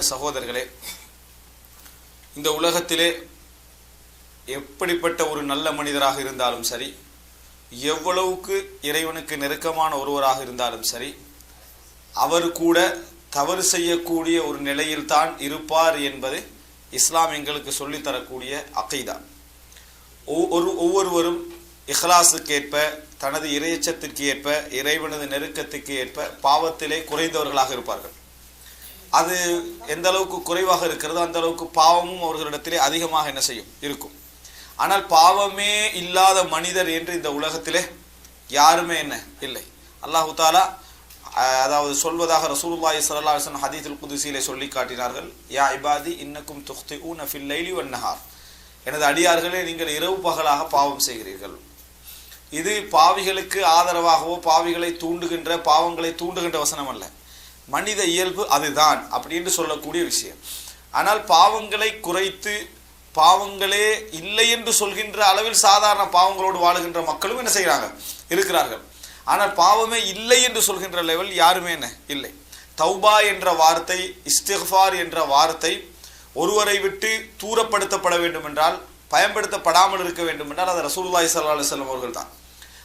சகோதரர்களே, இந்த உலகத்திலே எப்படிப்பட்ட ஒரு நல்ல மனிதராக இருந்தாலும் சரி, எவ்வளவுக்கு இறைவனுக்கு நெருக்கமான ஒருவராக இருந்தாலும் சரி, அவர் கூட தவறு செய்யக்கூடிய ஒரு நிலையில் தான் இருப்பார் என்பது இஸ்லாம் எங்களுக்கு சொல்லித்தரக்கூடிய அகைதா. ஒவ்வொருவரும் இஹ்லாஸுக்கு ஏற்ப, தனது இறையச்சத்திற்கு ஏற்ப, இறைவனது நெருக்கத்துக்கு ஏற்ப பாவத்திலே குறைந்தவர்களாக இருப்பார்கள். அது எந்த அளவுக்கு குறைவாக இருக்கிறதோ அந்த அளவுக்கு பாவமும் அவர்களிடத்திலே அதிகமாக என்ன செய்யும் இருக்கும். ஆனால் பாவமே இல்லாத மனிதர் என்று இந்த உலகத்திலே யாருமே என்ன இல்லை. அல்லாஹு தாலா அதாவது சொல்வதாக ரசூலுல்லாஹி ஸல்லல்லாஹு அலைஹி வஸல்லம் ஹதீஸுல் குதுஸிலே சொல்லி காட்டினார்கள், யா இபாதி இன்னக்கும் துக்திஊன ஃபில் லைலி வன் நஹார், எனது அடியார்களே நீங்கள் இரவு பகலாக பாவம் செய்கிறீர்கள். இது பாவிகளுக்கு ஆதரவாகவோ பாவிகளை தூண்டுகின்ற பாவங்களை தூண்டுகின்ற வசனம் அல்ல, மனித இயல்பு அதுதான் அப்படின்னு சொல்லக்கூடிய விஷயம். ஆனால் பாவங்களை குறைத்து பாவங்களே இல்லை என்று சொல்கின்ற அளவில் சாதாரண பாவங்களோடு வாழுகின்ற மக்களும் என்ன செய்கிறாங்க, இருக்கிறார்கள். ஆனால் பாவமே இல்லை என்று சொல்கின்ற லெவல் யாருமே என்ன இல்லை. தௌபா என்ற வார்த்தை, இஸ்திக்ஃபார் என்ற வார்த்தை ஒருவரை விட்டு தூரப்படுத்தப்பட வேண்டும் என்றால், பயன்படுத்தப்படாமல் இருக்க வேண்டும் என்றால் அது ரசூலுல்லாஹி ஸல்லல்லாஹு அலைஹி வஸல்லம் அவர்கள் தான்.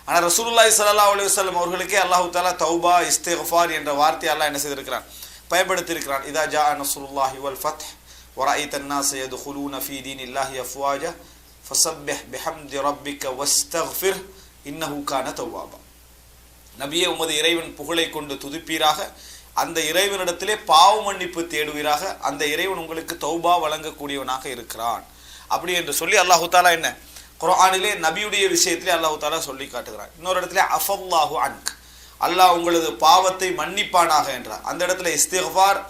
ஆனால் ரசூலுல்லாஹி ஸல்லல்லாஹு அலைஹி வஸல்லம் அவர்களுக்கே அல்லாஹு தஆலா தௌபா இஸ்திக்ஃபார் என்ற வார்த்தை அல்லாஹ் என்ன செய்திருக்கிறான், பயன்படுத்தி இருக்கிறான். இதா ஜா நஸ்ருல்லாஹி வல் ஃபத்ஹ் வரஐத الناس يدخلون في دين الله افواجا فسبح بحمد ربك واستغفر انه كان توابا. நபியே, உமது இறைவன் புகழை கொண்டு துதிப்பீராக, அந்த இறைவனிடத்திலே பாவ மன்னிப்பு தேடுவீராக, அந்த இறைவன் உங்களுக்கு தௌபா வழங்கக்கூடியவனாக இருக்கிறான் அப்படி என்று சொல்லி அல்லாஹு தாலா என்ன குர்ஆனிலே நபியுடைய விஷயத்திலே அல்லாஹு தாலா சொல்லி காட்டுகிறான். இன்னொரு இடத்துல அஃபல்லாஹு அன்க், அல்லாஹ் உங்களது பாவத்தை மன்னிப்பானாக என்றார். அந்த இடத்துல இஸ்திக்ஃபார்,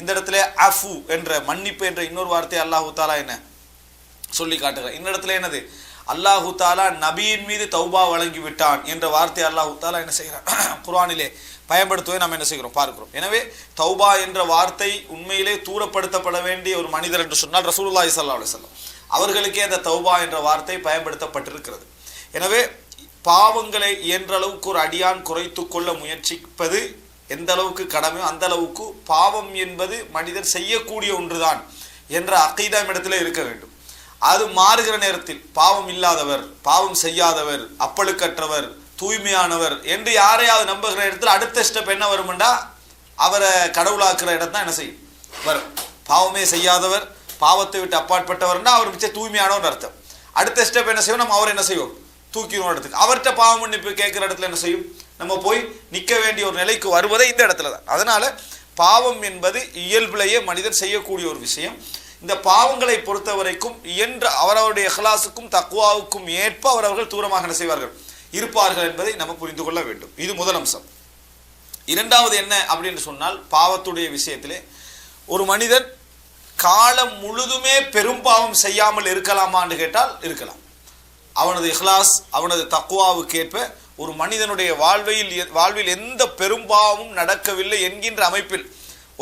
இந்த இடத்துல அஃபு என்ற மன்னிப்பு என்ற இன்னொரு வார்த்தை அல்லாஹு தாலா என்ன சொல்லி காட்டுகிறார். இந்த இடத்துல என்னது, அல்லாஹு தாலா நபியின் மீது தௌபா வழங்கி விட்டான் என்ற வார்த்தை அல்லாஹு தாலா என்ன செய்கிறார், குர்ஆனிலே பயன்படுத்துவதை நாம் என்ன செய்கிறோம், பார்க்கிறோம். எனவே தௌபா என்ற வார்த்தை உண்மையிலே தூரப்படுத்தப்பட வேண்டிய ஒரு மனிதர் என்று சொன்னால் ரசூலுல்லாஹி ஸல்லல்லாஹு அலைஹி வஸல்லம் அவர்களுக்கே அந்த தௌபா என்ற வார்த்தை பயன்படுத்தப்பட்டிருக்கிறது. எனவே பாவங்களை இயன்ற அளவுக்கு ஒரு அடியான் குறைத்து கொள்ள முயற்சிப்பது எந்த அளவுக்கு கடமையோ அந்த அளவுக்கு பாவம் என்பது மனிதர் செய்யக்கூடிய ஒன்றுதான் என்ற அகீதா இடத்துல இருக்க வேண்டும். அது மாறுகிற நேரத்தில் பாவம் இல்லாதவர், பாவம் செய்யாதவர், அப்பழுக்கற்றவர், தூய்மையானவர் என்று யாரையாவது நம்புகிற இடத்துல அடுத்த ஸ்டெப் என்ன வரும்டா, அவரை கடவுளாக்குற இடம் தான் என்ன செய்யும் வரும். பாவமே செய்யாதவர், பாவத்தை விட்டு அப்பாற்பட்டவர்னா அவர் மிச்ச தூய்மையானவர் அர்த்தம். அடுத்த ஸ்டெப் என்ன செய்வோம், நம்ம அவர் என்ன செய்வோம், தூக்கிடும் இடத்துக்கு. அவர்கிட்ட பாவ மன்னிப்பு கேட்கிற இடத்துல என்ன செய்யும், நம்ம போய் நிற்க வேண்டிய ஒரு நிலைக்கு வருவதே இந்த இடத்துல தான். அதனால பாவம் என்பது இயல்பிலேயே மனிதர் செய்யக்கூடிய ஒரு விஷயம். இந்த பாவங்களை பொறுத்த வரைக்கும் இயன்ற அவரவருடைய இஹ்லாஸுக்கும் தக்வாவுக்கும் ஏற்ப அவர்கள் தூரமாக என்ன செய்வார்கள், இருப்பார்கள் என்பதை நம்ம புரிந்து கொள்ள வேண்டும். இது முதல் அம்சம். இரண்டாவது என்ன அப்படின்னு சொன்னால், பாவத்துடைய விஷயத்திலே ஒரு மனிதன் காலம் முழுதுமே பெரும் பாவம் செய்யாமல் இருக்கலாமான்னு கேட்டால் இருக்கலாம். அவனது இஹ்லாஸ், அவனது தக்வாவுக்கு ஏற்ப ஒரு மனிதனுடைய வாழ்வில் எந்த பெரும்பாவமும் நடக்கவில்லை என்கின்ற அமைப்பில்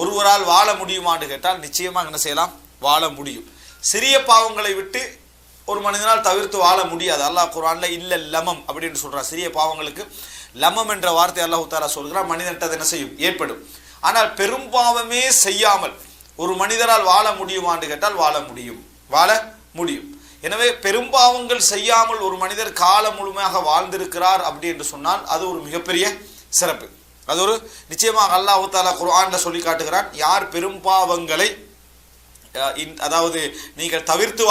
ஒருவரால் வாழ முடியுமான்னு கேட்டால் நிச்சயமாக என்ன செய்யலாம், வாழ முடியும். சிறிய பாவங்களை விட்டு ஒரு மனிதனால் தவிர்த்து வாழ முடியாது. அல்லாஹ் குர்ஆன்ல இல்ல லமம் அப்படின்னு சொல்றான். சிறிய பாவங்களுக்கு லமம் என்ற வார்த்தை அல்லாஹ் தஆலா சொல்கிறான், மனிதன்ட்ட என்ன செய்யும், ஏற்படும். ஆனால் பெரும்பாவமே செய்யாமல் ஒரு மனிதரால் வாழ முடியுமான்னு கேட்டால் வாழ முடியும். எனவே பெரும்பாவங்கள் செய்யாமல் ஒரு மனிதர் காலம் முழுமையாக வாழ்ந்திருக்கிறார் அப்படி என்று சொன்னால் அது ஒரு மிகப்பெரிய சிறப்பு. அது ஒரு நிச்சயமாக அல்லாஹ் தஆலா குர்ஆன்ல சொல்லி காட்டுகிறான், யார் பெரும்பாவங்களை அதாவது நீங்கள் தவிர்த்து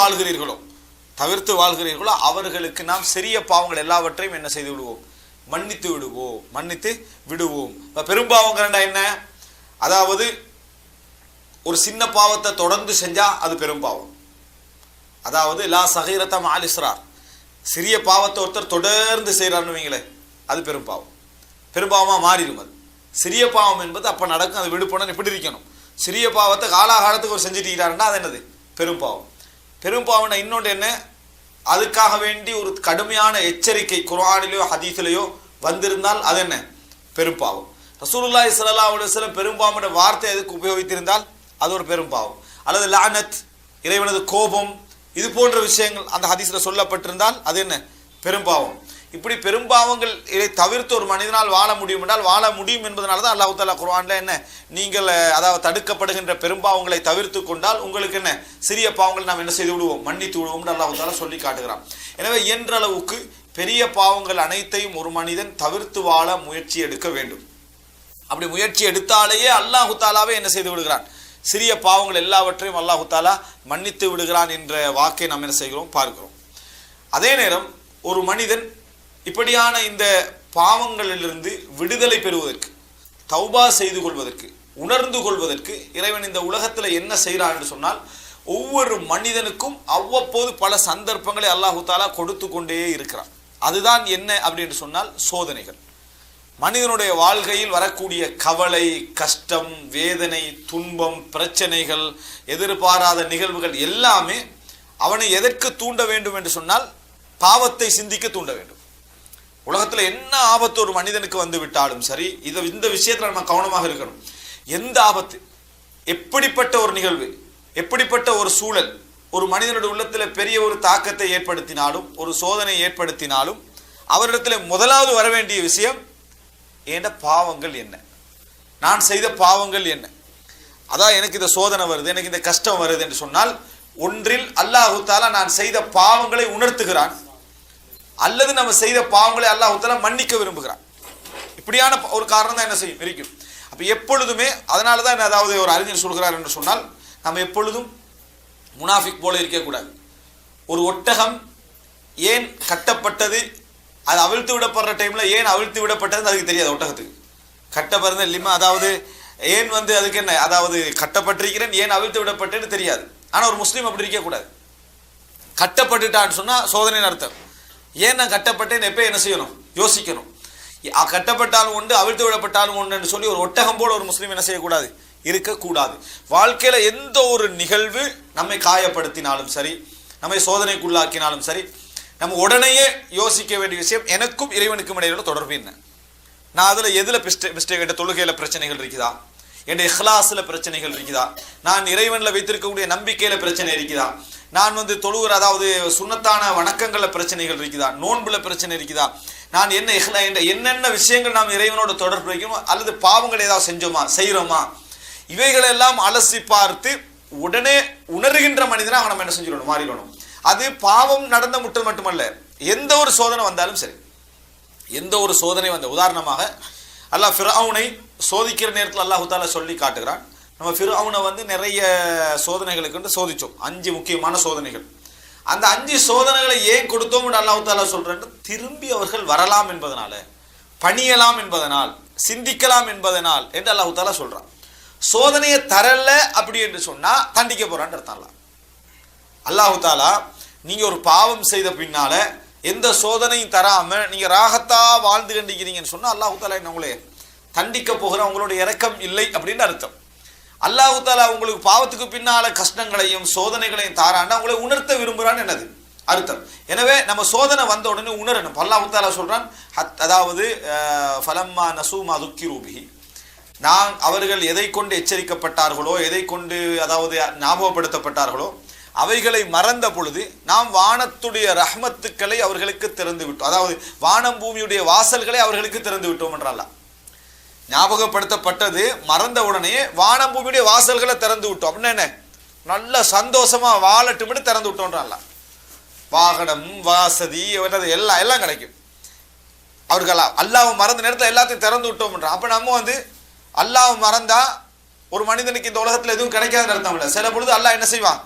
வாழ்கிறீர்களோ அவர்களுக்கு நாம் சிறிய பாவங்கள் எல்லாவற்றையும் என்ன செய்து விடுவோம், மன்னித்து விடுவோம். பெரும்பாவங்கள் என்ன, அதாவது ஒரு சின்ன பாவத்தை தொடர்ந்து செஞ்சா அது பெரும்பாவம். அதாவது லா சகீரத மஅல் இஸ்ரார், சிறிய பாவத்தை ஒருத்தர் தொடர்ந்து செய்யறான்னு வைங்களேன், அது பெரும்பாவமா மாறிடும். அது சிறிய பாவம் என்பது அப்ப நடக்கும், அது விடுபட எப்படி இருக்கணும். சிறிய பாவத்தை காலாகாலத்துக்கு ஒரு செஞ்சுட்டாருன்னா அது என்னது, பெரும்பாவம்னா இன்னொன்று என்ன, அதுக்காக வேண்டி ஒரு கடுமையான எச்சரிக்கை குர்ஆனிலேயோ ஹதீஸிலேயோ வந்திருந்தால் அது என்ன, பெரும்பாவம். ரசூலுல்லாஹி ஸல்லல்லாஹு அலைஹி வஸல்லம் பெரும்பாவம் என்ற வார்த்தை எதுக்கு உபயோகித்திருந்தால் அது ஒரு பெரும்பாவம். அல்லது லானத், இறைவனது கோபம், இது போன்ற விஷயங்கள் அந்த ஹதீஸ்ல சொல்லப்பட்டிருந்தால் அது என்ன, பெரும்பாவம். இப்படி பெரும்பாவங்கள் இதை தவிர்த்து ஒரு மனிதனால் வாழ முடியும் என்றால் வாழ முடியும் என்பதனால தான் அல்லாஹ் தஆலா குர்ஆன்ல என்ன, நீங்கள் அதாவது தடுக்கப்படுகின்ற பெரும்பாவங்களை தவிர்த்து கொண்டால் உங்களுக்கு என்ன சிறிய பாவங்களை நாம் என்ன செய்து விடுவோம், மன்னித்து விடுவோம் என்று அல்லாஹ் தஆலா சொல்லி காட்டுகிறான். எனவே இயன்ற அளவுக்கு பெரிய பாவங்கள் அனைத்தையும் ஒரு மனிதன் தவிர்த்து வாழ முயற்சி எடுக்க வேண்டும். அப்படி முயற்சி எடுத்தாலேயே அல்லாஹ் தஆலாவே என்ன செய்து விடுகிறான், சிறிய பாவங்கள் எல்லாவற்றையும் அல்லாஹ் தஆலா மன்னித்து விடுகிறான் என்ற வாக்கை நாம் என்ன செய்கிறோம் பார்க்கிறோம். அதே நேரம் ஒரு மனிதன் இப்படியான இந்த பாவங்களிலிருந்து விடுதலை பெறுவதற்கு, தௌபா செய்து கொள்வதற்கு, உணர்ந்து கொள்வதற்கு இறைவன் இந்த உலகத்தில் என்ன செய்கிறான் என்று சொன்னால், ஒவ்வொரு மனிதனுக்கும் அவ்வப்போது பல சந்தர்ப்பங்களை அல்லாஹு தஆலா கொடுத்து கொண்டே இருக்கிறான். அதுதான் என்ன அப்படின்னு சொன்னால் சோதனைகள். மனிதனுடைய வாழ்க்கையில் வரக்கூடிய கவலை, கஷ்டம், வேதனை, துன்பம், பிரச்சனைகள், எதிர்பாராத நிகழ்வுகள் எல்லாமே அவனை எதற்கு தூண்ட வேண்டும் என்று சொன்னால் பாவத்தை சிந்திக்க தூண்ட வேண்டும். உலகத்தில் என்ன ஆபத்து ஒரு மனிதனுக்கு வந்து விட்டாலும் சரி, இந்த விஷயத்தில் நம்ம கவனமாக இருக்கணும். எந்த ஆபத்து, எப்படிப்பட்ட ஒரு நிகழ்வு, எப்படிப்பட்ட ஒரு சூழல் ஒரு மனிதனுடைய உள்ளத்தில் பெரிய ஒரு தாக்கத்தை ஏற்படுத்தினாலும், ஒரு சோதனை ஏற்படுத்தினாலும், அவரிடத்தில் முதலாவது வர வேண்டிய விஷயம் என்ற பாவங்கள் என்ன, நான் செய்த பாவங்கள் என்ன. அதான் எனக்கு இந்த சோதனை வருது, எனக்கு இந்த கஷ்டம் வருது என்று சொன்னால், ஒன்றில் அல்லாஹு தஆலா நான் செய்த பாவங்களை உணர்த்துகிறான், அல்லது நம்ம செய்த பாவங்களை அல்லாஹ் தஆலா மன்னிக்க விரும்புகிறான். இப்படியான ஒரு காரணம் தான் என்ன செய்யும் இருக்கும். அப்ப எப்பொழுதுமே அதனால தான் அதாவது ஒரு அறிஞர் சொல்கிறார் என்று சொன்னால், நம்ம எப்பொழுதும் முனாஃபிக் போல இருக்கக்கூடாது. ஒரு ஒட்டகம் ஏன் கட்டப்பட்டது, அது அவிழ்த்து விடப்படுற டைம்ல ஏன் அவிழ்த்து விடப்பட்டது அதுக்கு தெரியாது. ஒட்டகத்துக்கு கட்டப்படுறது இல்லைமா, அதாவது ஏன் அதுக்கு என்ன, அதாவது கட்டப்பட்டிருக்கிறேன் ஏன் அவிழ்த்து விடப்பட்டேன்னு தெரியாது. ஆனா ஒரு முஸ்லீம் அப்படி இருக்கக்கூடாது. கட்டப்பட்டுட்டான்னு சொன்னா சோதனைன்னு அர்த்தம். ஏன் நான் கட்டப்பட்டேன் எப்போ என்ன செய்யணும், யோசிக்கணும். கட்டப்பட்டாலும் உண்டு, அவிழ்த்து விடப்பட்டாலும் உண்டுன்னு சொல்லி ஒரு ஒட்டகம் போல ஒரு முஸ்லீம் என்ன செய்யக்கூடாது, இருக்கக்கூடாது. வாழ்க்கையில எந்த ஒரு நிகழ்வு நம்மை காயப்படுத்தினாலும் சரி, நம்மை சோதனைக்குள்ளாக்கினாலும் சரி, நம்ம உடனேயே யோசிக்க வேண்டிய விஷயம், எனக்கும் இறைவனுக்கும் இடையில தொடர்பு என்ன, நான் அதுல எதுல மிஸ்டேக், தொழுகையில பிரச்சனைகள் இருக்குதா, என் இஹ்லாஸ்ல பிரச்சனைகள் இருக்குதா, நான் இறைவன்ல வைத்திருக்கக்கூடிய நம்பிக்கையில பிரச்சனை இருக்குதா, நான் தொழுகிற அதாவது சுன்னத்தான வணக்கங்கள்ல பிரச்சனைகள் இருக்குதா, நோன்புல பிரச்சனை இருக்குதா, நான் என்னென்ன விஷயங்கள் நாம் இறைவனோட தொடர்பு வைக்கணும், அல்லது பாவங்கள் ஏதாவது செஞ்சோமா செய்யறோமா, இவைகளெல்லாம் அலசி பார்த்து உடனே உணர்கின்ற மனிதனாக நம்ம என்ன செஞ்சிடணும், மாறிடணும். அது பாவம் நடந்த மட்டுமல்ல, எந்த ஒரு சோதனை வந்தாலும் சரி, எந்த ஒரு சோதனை வந்த, உதாரணமாக அல்லாஹ் ஃபிர்அவுனை சோதிக்கிற நேரத்தில் அல்லாஹ் தஆலா சொல்லி காட்டுகிறான். நம்ம ஃபிர்அவுனை நிறைய சோதனைகளுக்கு சோதிச்சோம், 5 முக்கியமான சோதனைகள். அந்த 5 சோதனைகளை ஏன் கொடுத்தோம் என்று அல்லாஹ் தஆலா சொல்றேன், திரும்பி அவர்கள் வரலாம் என்பதனால, பணியலாம் என்பதனால், சிந்திக்கலாம் என்பதனால் என்று அல்லாஹ் தஆலா சொல்றான். சோதனையை தரல அப்படி என்று சொன்னா தண்டிக்க போறான்னு அர்த்தம். அல்லாஹ் தஆலா நீங்க ஒரு பாவம் செய்த பின்னால எந்த சோதனையும் தராம நீங்க ராகத்தா வாழ்ந்து கண்டிக்கிறீங்கன்னு சொன்னா அல்லாஹ் தஆலா உங்களே தண்டிக்க போகிற, உங்களுடைய இரக்கம் இல்லை அப்படின்னு அர்த்தம். அல்லாஹ் தஆலா உங்களுக்கு பாவத்துக்கு பின்னால கஷ்டங்களையும் சோதனைகளையும் தாராண்டா உங்களை உணர்த்த விரும்புறான்னு என்னது அர்த்தம். எனவே நம்ம சோதனை வந்த உடனே உணரணும். அல்லாஹ் தஆலா சொல்றான், அதாவது ஃபலம்மா நஸூமா துக்கிரு பிஹி, நான் அவர்கள் எதை கொண்டு எச்சரிக்கப்பட்டார்களோ, எதை கொண்டு அதாவது ஞாபகப்படுத்தப்பட்டார்களோ அவைகளை மறந்த பொழுது நாம் வானத்துடைய ரஹ்மத்துக்களை அவர்களுக்கு திறந்து விட்டோம். அதாவது வானம் பூமியுடைய வாசல்களை அவர்களுக்கு திறந்து விட்டோம் என்றால், ஞாபகப்படுத்தப்பட்டது மறந்த உடனே வானம் பூமியுடைய வாசல்களை திறந்து விட்டோம் அப்படின்னா என்ன, நல்ல சந்தோஷமா வாழட்டும்னு திறந்து விட்டோம்ன்றான்ல. வாகனம், வசதி, எல்லாம் கிடைக்கும் அவர்கள். அல்லாஹ் மறந்த நேரத்தில் எல்லாத்தையும் திறந்து விட்டோம்ன்றான். அப்ப நம்ம அல்லாஹ் மறந்தா ஒரு மனிதனுக்கு இந்த உலகத்துல எதுவும் கிடைக்காதுன்னு அர்த்தம் இல்லை. சில பொழுது அல்லாஹ் என்ன செய்வான்,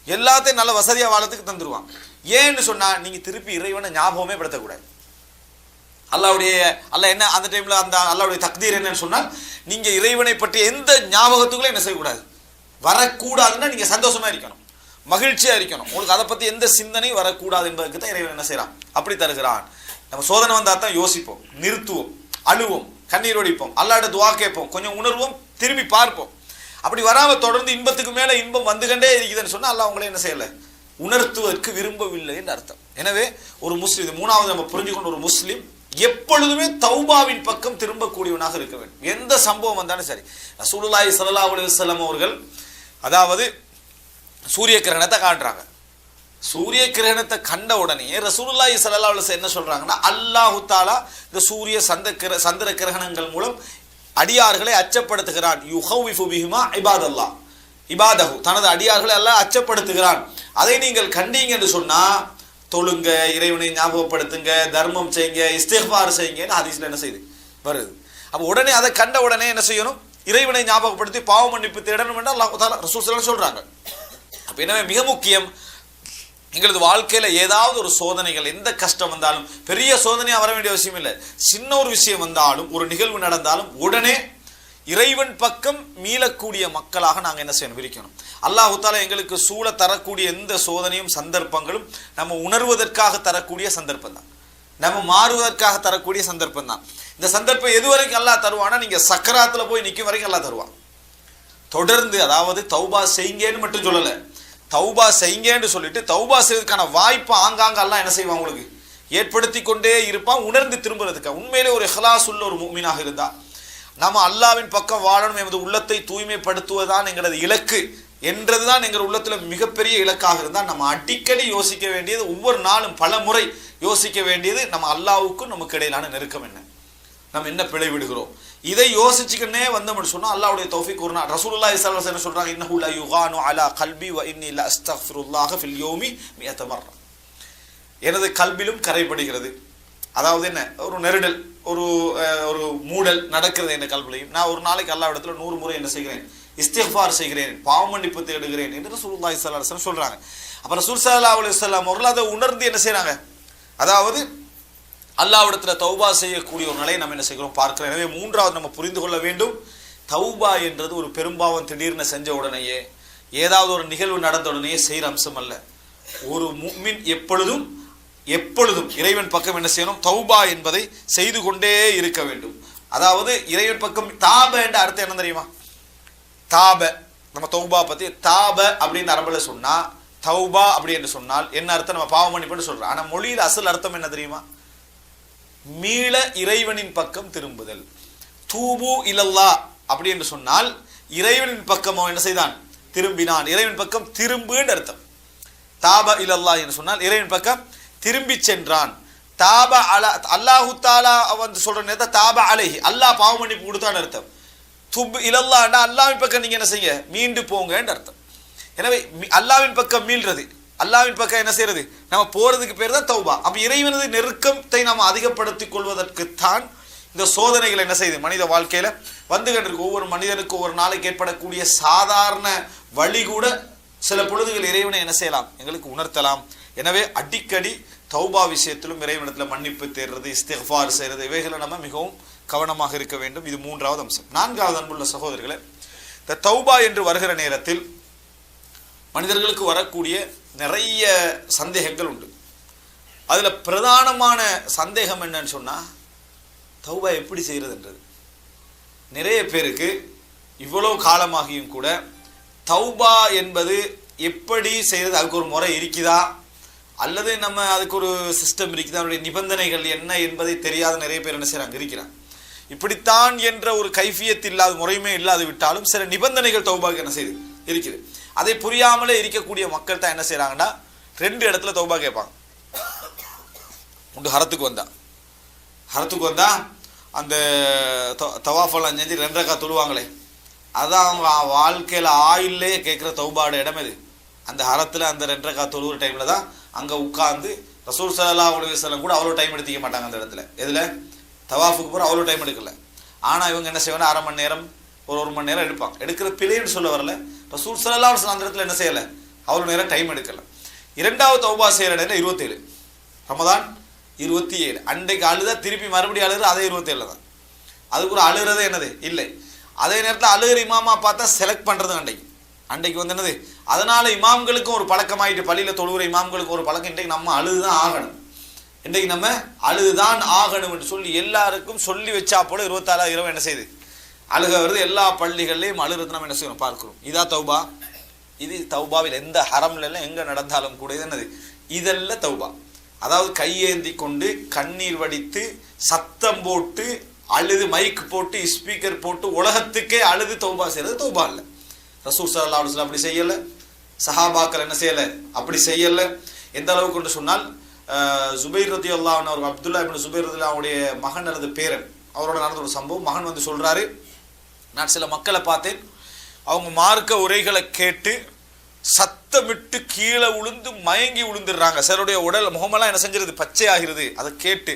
எல்லாத்தையும் நல்ல வசதியா வாழத்துக்கு தந்துருவான். ஏன்னு சொன்னா நீங்க திருப்பி இறைவனை ஞாபகமே படுத்தக்கூடாது. அல்லாஹ் என்ன அந்த டைம்ல அந்த அல்லாஹ்வுடைய தக்தீர் என்னன்னு சொன்னால், நீங்க இறைவனை பற்றி எந்த ஞாபகத்துக்குள்ள என்ன செய்யக்கூடாது, வரக்கூடாதுன்னா நீங்க சந்தோஷமா இருக்கணும், மகிழ்ச்சியா இருக்கணும். உங்களுக்கு அதை பத்தி எந்த சிந்தனையும் வரக்கூடாது என்பதற்கு தான் இறைவன் என்ன செய்யறான், அப்படி தருகிறான். நம்ம சோதனை வந்தா தான் யோசிப்போம், நிறுத்துவோம், அழுவோம், கண்ணீர் ஒடிப்போம், அல்லாஹ்ட்ட துஆ கேட்போம், கொஞ்சம் உணர்வோம், திரும்பி பார்ப்போம். அப்படி வராம தொடர்ந்து இன்பத்துக்கு மேல இன்பம் வந்துகண்டே இருக்குதுன்னு சொன்னா அல்லாஹ் உங்களை என்ன செய்யல, உணர்த்துவதற்கு விரும்பவில்லை என்று அர்த்தம். எனவே ஒரு முஸ்லிம், மூணாவது நம்ம புரிஞ்சுக்கொண்ட ஒரு முஸ்லிம் எப்பொழுதுமே தௌபாவின் பக்கம் திரும்பக்கூடியவனாக இருக்க வேண்டும். எந்த சம்பவம் வந்தாலும் சரி. ரசூலுல்லாஹி ஸல்லல்லாஹு அலைஹி வஸல்லம் அவர்கள் அதாவது சூரிய கிரகணத்தை காட்டுறாங்க. சூரிய கிரகணத்தை கண்ட உடனே ரசூலுல்லாஹி ஸல்லல்லாஹு அலைஹி வஸல்லம் என்ன சொல்றாங்கன்னா, அல்லாஹு தஆலா இந்த சூரிய சந்திர கிரகணங்கள் மூலம் அடியார்களை அச்சப்படுத்துகிறான். யுஹவ்விஃபு பிஹிமா இபாதல்லாஹ், இபாதஹு, தனது அடியார்களை எல்லாம் அச்சப்படுத்துகிறான். அதை நீங்கள் கண்டீங்க என்று சொன்னா தொழுங்க, இறைவனை ஞாபகப்படுத்துங்க, தர்மம் செய்யுங்க, இஸ்திக்ஃபார் செய்யுங்கன்னு ஹதீஸ்ல என்ன செய்யுது வருது. அப்போ உடனே அதை கண்ட உடனே என்ன செய்யணும், இறைவனை ஞாபகப்படுத்தி பாவ மன்னிப்பு தேடணும் என்று அல்லாஹ் தஆலா ரசூல் ஸல்லல்லாஹு அலைஹி வஸல்லம் சொல்றாங்க. அப்ப எனவே மிக முக்கியம், எங்களது வாழ்க்கையில ஏதாவது ஒரு சோதனைகள், எந்த கஷ்டம் வந்தாலும், பெரிய சோதனையா வர வேண்டிய அவசியம் இல்லை, சின்ன ஒரு விஷயம் வந்தாலும், ஒரு நிகழ்வு நடந்தாலும் உடனே இறைவன் பக்கம் மீளக்கூடிய மக்களாக நாங்கள் என்ன செய்யணும், இருக்கணும். அல்லாஹ் தஆலா எங்களுக்கு சூழ தரக்கூடிய எந்த சோதனையும் சந்தர்ப்பங்களும் நம்ம உணர்வதற்காக தரக்கூடிய சந்தர்ப்பம் தான், நம்ம மாறுவதற்காக தரக்கூடிய சந்தர்ப்பம் தான். இந்த சந்தர்ப்பம் எது வரைக்கும் அல்லாஹ் தருவானா, நீங்க சக்கராத்துல போய் நிற்கும் வரைக்கும் அல்லாஹ் தருவான். தொடர்ந்து, அதாவது தௌபா செய்யுங்கன்னு மட்டும் சொல்லல, தௌபா செய்யுங்கன்னு சொல்லிட்டு தௌபா செய்வதற்கான வாய்ப்பு ஆங்காங்க அல்லாஹ் என்ன செய்வான், உங்களுக்கு ஏற்படுத்தி கொண்டே இருப்பான், உணர்ந்து திரும்புறதுக்கு. உண்மையிலே ஒரு இஹ்லாஸ் உள்ள ஒரு முஃமினாக இருந்தா, நம்ம அல்லாஹ்வின் பக்கம் வாழணும், எமது உள்ளத்தை தூய்மைப்படுத்துவதுதான் எங்களது இலக்கு என்றதுதான் எங்கள் உள்ளத்துல மிகப்பெரிய இலக்காக இருந்தால், நம்ம அடிக்கடி யோசிக்க வேண்டியது, ஒவ்வொரு நாளும் பல முறை யோசிக்க வேண்டியது, நம்ம அல்லாஹ்வுக்கும் நமக்கு இடையிலான நெருக்கம் என்ன, நம்ம என்ன பிழை விடுகிறோம். இதை யோசிச்சுக்கிட்டே வந்தோம்னு சொன்னா அல்லாஹ்வுடைய தௌஃபீக் ஒரு நாள் ரசூலுல்லாஹி ஸல்லல்லாஹு அலைஹி வஸல்லம் சொல்றாங்க, இன்னஹு லா யுகானு அலா கல்பி வ இன்னி லா அஸ்தக்ஃபிருல்லாஹ ஃபில் யௌமி 100 மர்ரா. எனது கல்விலும் கரைப்படுகிறது, அதாவது என்ன, ஒரு நெருடல், ஒரு ஒரு மூடல் நடக்கிறது என் கல்விலையும். நான் ஒரு நாளைக்கு அல்லாஹ் இடத்துல 100 முறை என்ன செய்கிறேன், இஸ்திக்ஃபார் செய்கிறேன், பாவ மன்னிப்பு தேடுகிறேன் என்று ரசூலுல்லாஹி ஸல்லல்லாஹு அலைஹி வஸல்லம் சொல்றாங்க. அப்ப ரசூல் ஸல்லல்லாஹு அலைஹி வஸல்லம் அவர்கள் அதை உணர்ந்து என்ன செய்றாங்க, அதாவது அல்லாஹ்விடத்துல தௌபா செய்யக்கூடிய ஒரு நிலையை நம்ம என்ன செய்கிறோம் பார்க்கிறோம். எனவே மூன்றாவது நம்ம புரிந்து கொள்ள வேண்டும், தௌபா என்றது ஒரு பெரும்பாவம் திடீர்னு செஞ்ச உடனேயே, ஏதாவது ஒரு நிகழ்வு நடந்த உடனேயே செய்கிற அம்சம் அல்ல. ஒரு முஃமின் எப்பொழுதும் இறைவன் பக்கம் என்ன செய்யணும், தௌபா என்பதை செய்து கொண்டே இருக்க வேண்டும். அதாவது இறைவன் பக்கம் தாப என்ற அர்த்தம் என்ன தெரியுமா, தாப, நம்ம தௌபா பத்தி தாப அப்படின்னு அரபுல சொன்னா, தௌபா அப்படி என்று சொன்னால் என்ன அர்த்தம், நம்ம பாவ மன்னிப்புன்னு சொல்றோம். ஆனா மொழியில் அசல் அர்த்தம் என்ன தெரியுமா, மீள இறைவனின் பக்கம் திரும்புதல். தூபு இலல்லா அப்படி என்று சொன்னால் இறைவனின் பக்கம் என்ன செய்தான், திரும்பினான், இறைவன் பக்கம் திரும்புன்னு அர்த்தம். தாப இலல்லா என்று சொன்னால் இறைவன் பக்கம் திரும்பி சென்றான். தாப அலா, அல்லாஹு தஆலா வந்து சொல்ற நேரத்தை தாப அலைஹி, அல்லாஹ் பாவ மன்னிப்பு கொடுத்தான்னு அர்த்தம். துப் இலல்லாண்டா அல்லாஹ்வின் பக்கம் நீங்க என்ன செய்ய, மீண்டு போங்கன்னு அர்த்தம். எனவே அல்லாஹ்வின் பக்கம் மீள்றது, அல்லாஹ்வின் பக்கம் என்ன செய்யறது, நம்ம போறதுக்கு பேர் தான் தௌபா. அப்ப இறைவனது நெருக்கத்தை நாம் அதிகப்படுத்திக் கொள்வதற்குத்தான் இந்த சோதனைகள் என்ன செய்யுது மனித வாழ்க்கையில வந்து கண்டிருக்கு. ஒவ்வொரு மனிதனுக்கு ஒவ்வொரு நாளைக்கு ஏற்படக்கூடிய சாதாரண வழி கூட சில பொழுதுகள் இறைவனை என்ன செய்யலாம், எங்களுக்கு உணர்த்தலாம். எனவே அடிக்கடி தௌபா விஷயத்திலும் இறைவனிடத்துல மன்னிப்பு தேடுறது, இஸ்திக்ஃபார் செய்யறது, இவைகளை நம்ம மிகவும் கவனமாக இருக்க வேண்டும். இது மூன்றாவது அம்சம். நான்காவது அன்புள்ள சகோதரர்களே, இந்த தௌபா என்று வருகிற நேரத்தில் மனிதர்களுக்கு வரக்கூடிய நிறைய சந்தேகங்கள் உண்டு. அதுல பிரதானமான சந்தேகம் என்னன்னு சொன்னா, தௌபா எப்படி செய்யறதுன்றது. நிறைய பேருக்கு இவ்வளவு காலமாகியும் கூட தௌபா என்பது எப்படி செய்யறது, அதுக்கு ஒரு முறை இருக்குதா, அல்லது நம்ம அதுக்கு ஒரு சிஸ்டம் இருக்குதா, அதனுடைய நிபந்தனைகள் என்ன என்பதை தெரியாத நிறைய பேர் என்ன செய்யறாங்க, இருக்கிறாங்க. இப்படித்தான் என்ற ஒரு கைஃபியத் இல்லாத, முறையுமே இல்லாது விட்டாலும் சில நிபந்தனைகள் தௌபாக்கு என்ன செய்யுது இருக்குது. அதை புரியாமலே இருக்கக்கூடிய மக்கள் தான் என்ன செய்யறாங்கன்னா, 2 இடத்துல தௌபா கேட்பாங்க. ஒன்று ஹரத்துக்கு வந்தா அந்த தவாஃபெல்லாம் செஞ்சு 2 ரக்காத் தொழுவாங்களே, அதான் அவங்க வாழ்க்கையில ஆயிலே கேட்கிற தௌபாட இடம் எது, அந்த ஹரத்துல அந்த 2 ரக்காத் தொழுகிற டைம்ல தான் அங்க உட்கார்ந்து. ரசூல் ஸல்லல்லாஹு அலைஹி வஸல்லம் கூட அவ்வளோ டைம் எடுத்துக்க மாட்டாங்க அந்த இடத்துல. எதுல, தவாஃபுக்கு போற அவ்வளோ டைம் எடுக்கல. ஆனா இவங்க என்ன செய்வாங்க, 1/2 மணி நேரம், ஒரு 1 மணி நேரம் எடுப்பாங்க. எடுக்கிற பிழைன்னு சொல்ல வரல, ரசூல் ஸல்லல்லாஹு அலைஹி வஸல்லம் அந்த இடத்துல என்ன செய்யல, அவ்வளோ நேரம் டைம் எடுக்கல. 2வது தௌபா செய்யற நேரம் 27 ரமதான் 27. அன்றைக்கு அழுதா திருப்பி மறுபடியும் அழுகிற அதே 27 தான். அதுக்கு ஒரு அழுகிறதே என்னது இல்லை. அதே நேரத்தில் அழுகிற இமாமா பார்த்தா செலக்ட் பண்றது அன்றைக்கு வந்து என்னது. அதனால இமாம்களுக்கும் ஒரு பழக்கமாயிட்டு, பள்ளியில தொழுகிற இமாம்களுக்கும் ஒரு பழக்கம், இன்றைக்கு நம்ம அழுதுதான் ஆகணும், இன்றைக்கு நம்ம அழுதுதான் ஆகணும் என்று சொல்லி எல்லாருக்கும் சொல்லி வச்சா போல 24 இரவு என்ன செய்யுது, அழுக வருது. எல்லா பள்ளிகள்லையும் அழுகிறது நம்ம என்ன செய்யணும் பார்க்கிறோம். இதா தௌபா. இது தௌபாவில் எந்த ஹரம்ல எல்லாம் எங்க நடந்தாலும் கூட இது என்னது, இதெல்லாம் தௌபா. அதாவது கையேந்தி கொண்டு கண்ணீர் வடித்து சத்தம் போட்டு அழுது, மைக் போட்டு ஸ்பீக்கர் போட்டு உலகத்துக்கே அழுது தௌபா செய்யறது தௌபா இல்லை. ரசூல் ஸல்லல்லாஹு அலைஹி வஸல்லம் அப்படி செய்யல, சஹாபாக்கள் என்ன செய்யல, அப்படி செய்யல. எந்த அளவுக்கு என்று சொன்னால் ஜுபைர் ரலியல்லாஹு அன்ஹு அவர் அப்துல்லா இப்னு ஜுபைர் ரலியல்லாஹு அவருடைய மகன் அல்லது பேரன், அவரோட நடந்த ஒரு சம்பவம். மகன் வந்து சொல்றாரு, நான் சில மக்களை பார்த்தேன், அவங்க மார்க்க உரைகளை கேட்டு சத்தமிட்டு கீழே விழுந்து மயங்கி விழுந்துடுறாங்க. சிலருடைய உடல் முகமெல்லாம் என்ன செஞ்சிருது, பச்சையாகிறது. அதை கேட்டு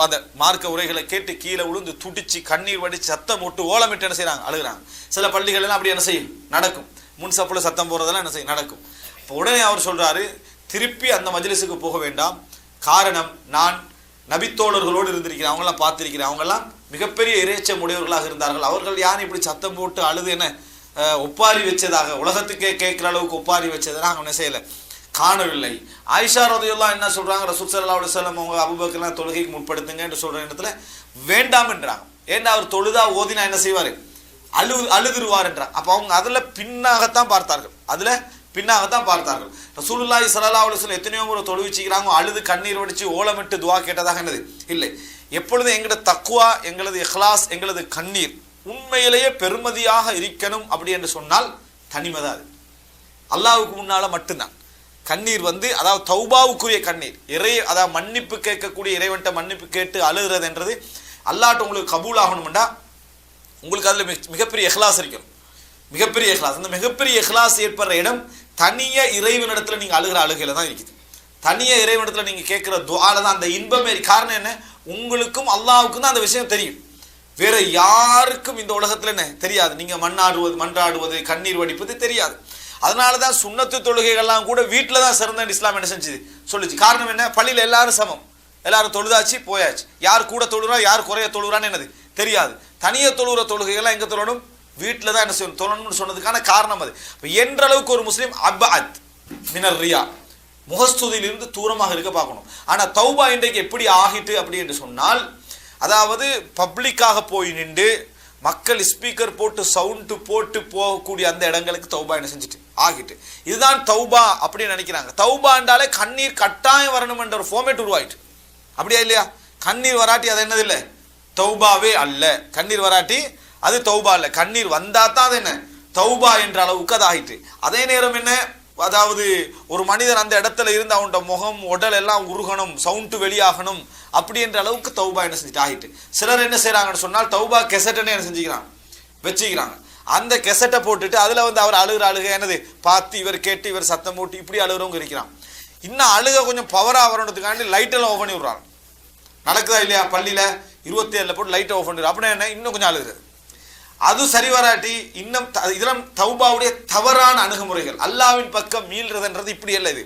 அந்த மார்க்க உரைகளை கேட்டு கீழே விழுந்து துடிச்சு கண்ணீர் வடிச்சு சத்தம் போட்டு ஓலமிட்டு என்ன செய்யறாங்க, அழுகிறாங்க. சில பள்ளிகள் எல்லாம் அப்படி என்ன செய்யும், நடக்கும். முன் சப்புல சத்தம் போறதெல்லாம் என்ன செய்யும், நடக்கும். இப்போ உடனே அவர் சொல்றாரு, திருப்பி அந்த மஜ்லிஸுக்கு போக வேண்டாம். காரணம், நான் நபித்தோழர்களோடு இருந்திருக்கிறேன், அவங்களாம் பார்த்திருக்கிறேன். அவங்கெல்லாம் மிகப்பெரிய இறைச்சம் உடையவர்களாக இருந்தார்கள். அவர்கள் யாரும் இப்படி சத்தம் போட்டு அழுது என்ன ஒப்பாரி வச்சதாக, உலகத்துக்கே கேட்கிற அளவுக்கு ஒப்பாரி வச்சதாக அவங்க என்ன செய்யலை, காணவில்லை. ஆயிஷா ரலியல்லாஹு என்ன சொல்றாங்க, ரசூல் ஸல்லல்லாஹு அலைஹி வஸல்லம் அவங்க அபூபக்கர்லாம் தொழுகைக்கு முற்படுத்துங்க என்று சொல்ற இடத்துல வேண்டாம் என்றாங்க. ஏன்னா அவர் தொழுதா ஓதினா என்ன செய்வாரு, அழுதுருவார் என்றார். அப்ப அவங்க அதுல பின்னாகத்தான் பார்த்தார்கள், அதுல பின்னாகத்தான் பார்த்தார்கள். ரசூலுல்லாஹி ஸல்லல்லாஹு அலைஹி வஸல்லம் எத்தனையோ முறை தொழுவிச்சுக்கிறாங்க, அழுது கண்ணீர் வடிச்சு ஓலமிட்டு துவா கேட்டதாக என்னது இல்லை. எப்பொழுதும் எங்களது தக்குவா, எங்களது இஹ்லாஸ், எங்களது கண்ணீர் உண்மையிலேயே பெருமதியாக இருக்கணும் அப்படி என்று சொன்னால் தனிமதான் அது, அல்லாஹ்வுக்கு முன்னால மட்டும்தான். கண்ணீர் வந்து அதாவது தௌபாவுக்குரிய கண்ணீர், அதாவது மன்னிப்பு கேட்கக்கூடிய இறைவன்ட்ட மன்னிப்பு கேட்டு அழுகிறது என்றது அல்லாஹ்ட்ட உங்களுக்கு கபூல் ஆகணும்டா உங்களுக்கு அதுல மிகப்பெரிய இஹ்லாஸ் இருக்கணும், மிகப்பெரிய இஹ்லாஸ். அந்த மிகப்பெரிய இஹ்லாஸ் ஏற்படுற இடம் தனிய இறைவனிடத்துல நீங்க அழுகிற அழுகையில தான் இருக்குது. தனிய இறைவனிடத்துல நீங்க கேட்கிற துஆல தான் அந்த இன்பமே. காரணம் என்ன, உங்களுக்கும் அல்லாஹ்வுக்கும் தான் அந்த விஷயம் தெரியும், வேற யாருக்கும் இந்த உலகத்துல என்ன தெரியாது. நீங்க மன்றாடுவது கண்ணீர் வடிப்பது தெரியாது. அதனாலதான் சுன்னத்து தொழுகைகள்லாம் கூட வீட்டில தான் சிறந்த இஸ்லாம் என்ன செஞ்சது சொல்லுச்சு. காரணம் என்ன, பள்ளியில எல்லாரும் சமம், எல்லாரும் தொழுதாச்சு போயாச்சு, யார் கூட தொழுறா யார் குறைய தொழுறான்னு என்னது தெரியாது. தனிய தொழுகிற தொழுகைகள்லாம் எங்க தொழணும், வீட்டில தான் என்ன செய்யணும் தொழணும்னு சொன்னதுக்கான காரணம் அது. என்ற அளவுக்கு ஒரு முஸ்லீம் அபஅத் மினர் ரியா, முகஸ்துதியிலிருந்து தூரமாக இருக்க பார்க்கணும். ஆனா தௌபா இன்றைக்கு எப்படி ஆகிட்டு அப்படி என்று சொன்னால், அதாவது பப்ளிக்காக போய் நின்று மக்கள் ஸ்பீக்கர் போட்டு சவுண்ட் போட்டு போகக்கூடிய அந்த இடங்களுக்கு தௌபா என்ன செஞ்சுட்டு ஆகிட்டு, இதுதான் தௌபா அப்படின்னு நினைக்கிறாங்க. தௌபா என்றாலே கண்ணீர் கட்டாயம் வரணும் என்ற ஒரு ஃபார்மேட் உருவாயிட்டு, அப்படியா இல்லையா? கண்ணீர் வராட்டி அது என்னது இல்லை, தௌபாவே அல்ல. கண்ணீர் வராட்டி அது தௌபா இல்லை, கண்ணீர் வந்தா தான் அது என்ன தௌபா என்ற அளவுக்கு அது ஆகிட்டு. அதே நேரம் என்ன, அதாவது ஒரு மனிதன் அந்த இடத்துல இருந்து அவனோட முகம் உடல் எல்லாம் உருகணும், சவுண்டு வெளியாகணும், அப்படி என்ற அளவுக்கு தௌபா என்ன செஞ்சுட்டு ஆகிட்டு. சிலர் என்ன செய்யறாங்கன்னு சொன்னால் தௌபா கெசட்டை என்ன செஞ்சுக்கிறாங்க, வச்சுக்கிறாங்க. அந்த கெசட்டை போட்டுட்டு அதுல வந்து அவர் அழுகிற அழுக என்னது பார்த்து இவர் கேட்டு இவர் சத்தம் போட்டு இப்படி அழுகிறவங்க இருக்கிறான். இன்னும் அழுக கொஞ்சம் பவரா வரணுன்றதுக்காண்டி லைட் எல்லாம் ஆஃப் பண்ணி விடுறாங்க. நடக்குதா இல்லையா, பள்ளியில 27 போட்டு லைட் ஆஃப் பண்ணிடுறோம். அப்படின்னா என்ன, இன்னும் கொஞ்சம் அழுகிறது. அது சரி வராட்டி இன்னும் இதெல்லாம் தௌபாவுடைய தவறான அணுகுமுறைகள். அல்லாஹ்வின் பக்கம் மீள்றதுன்றது இப்படி அல்ல இது.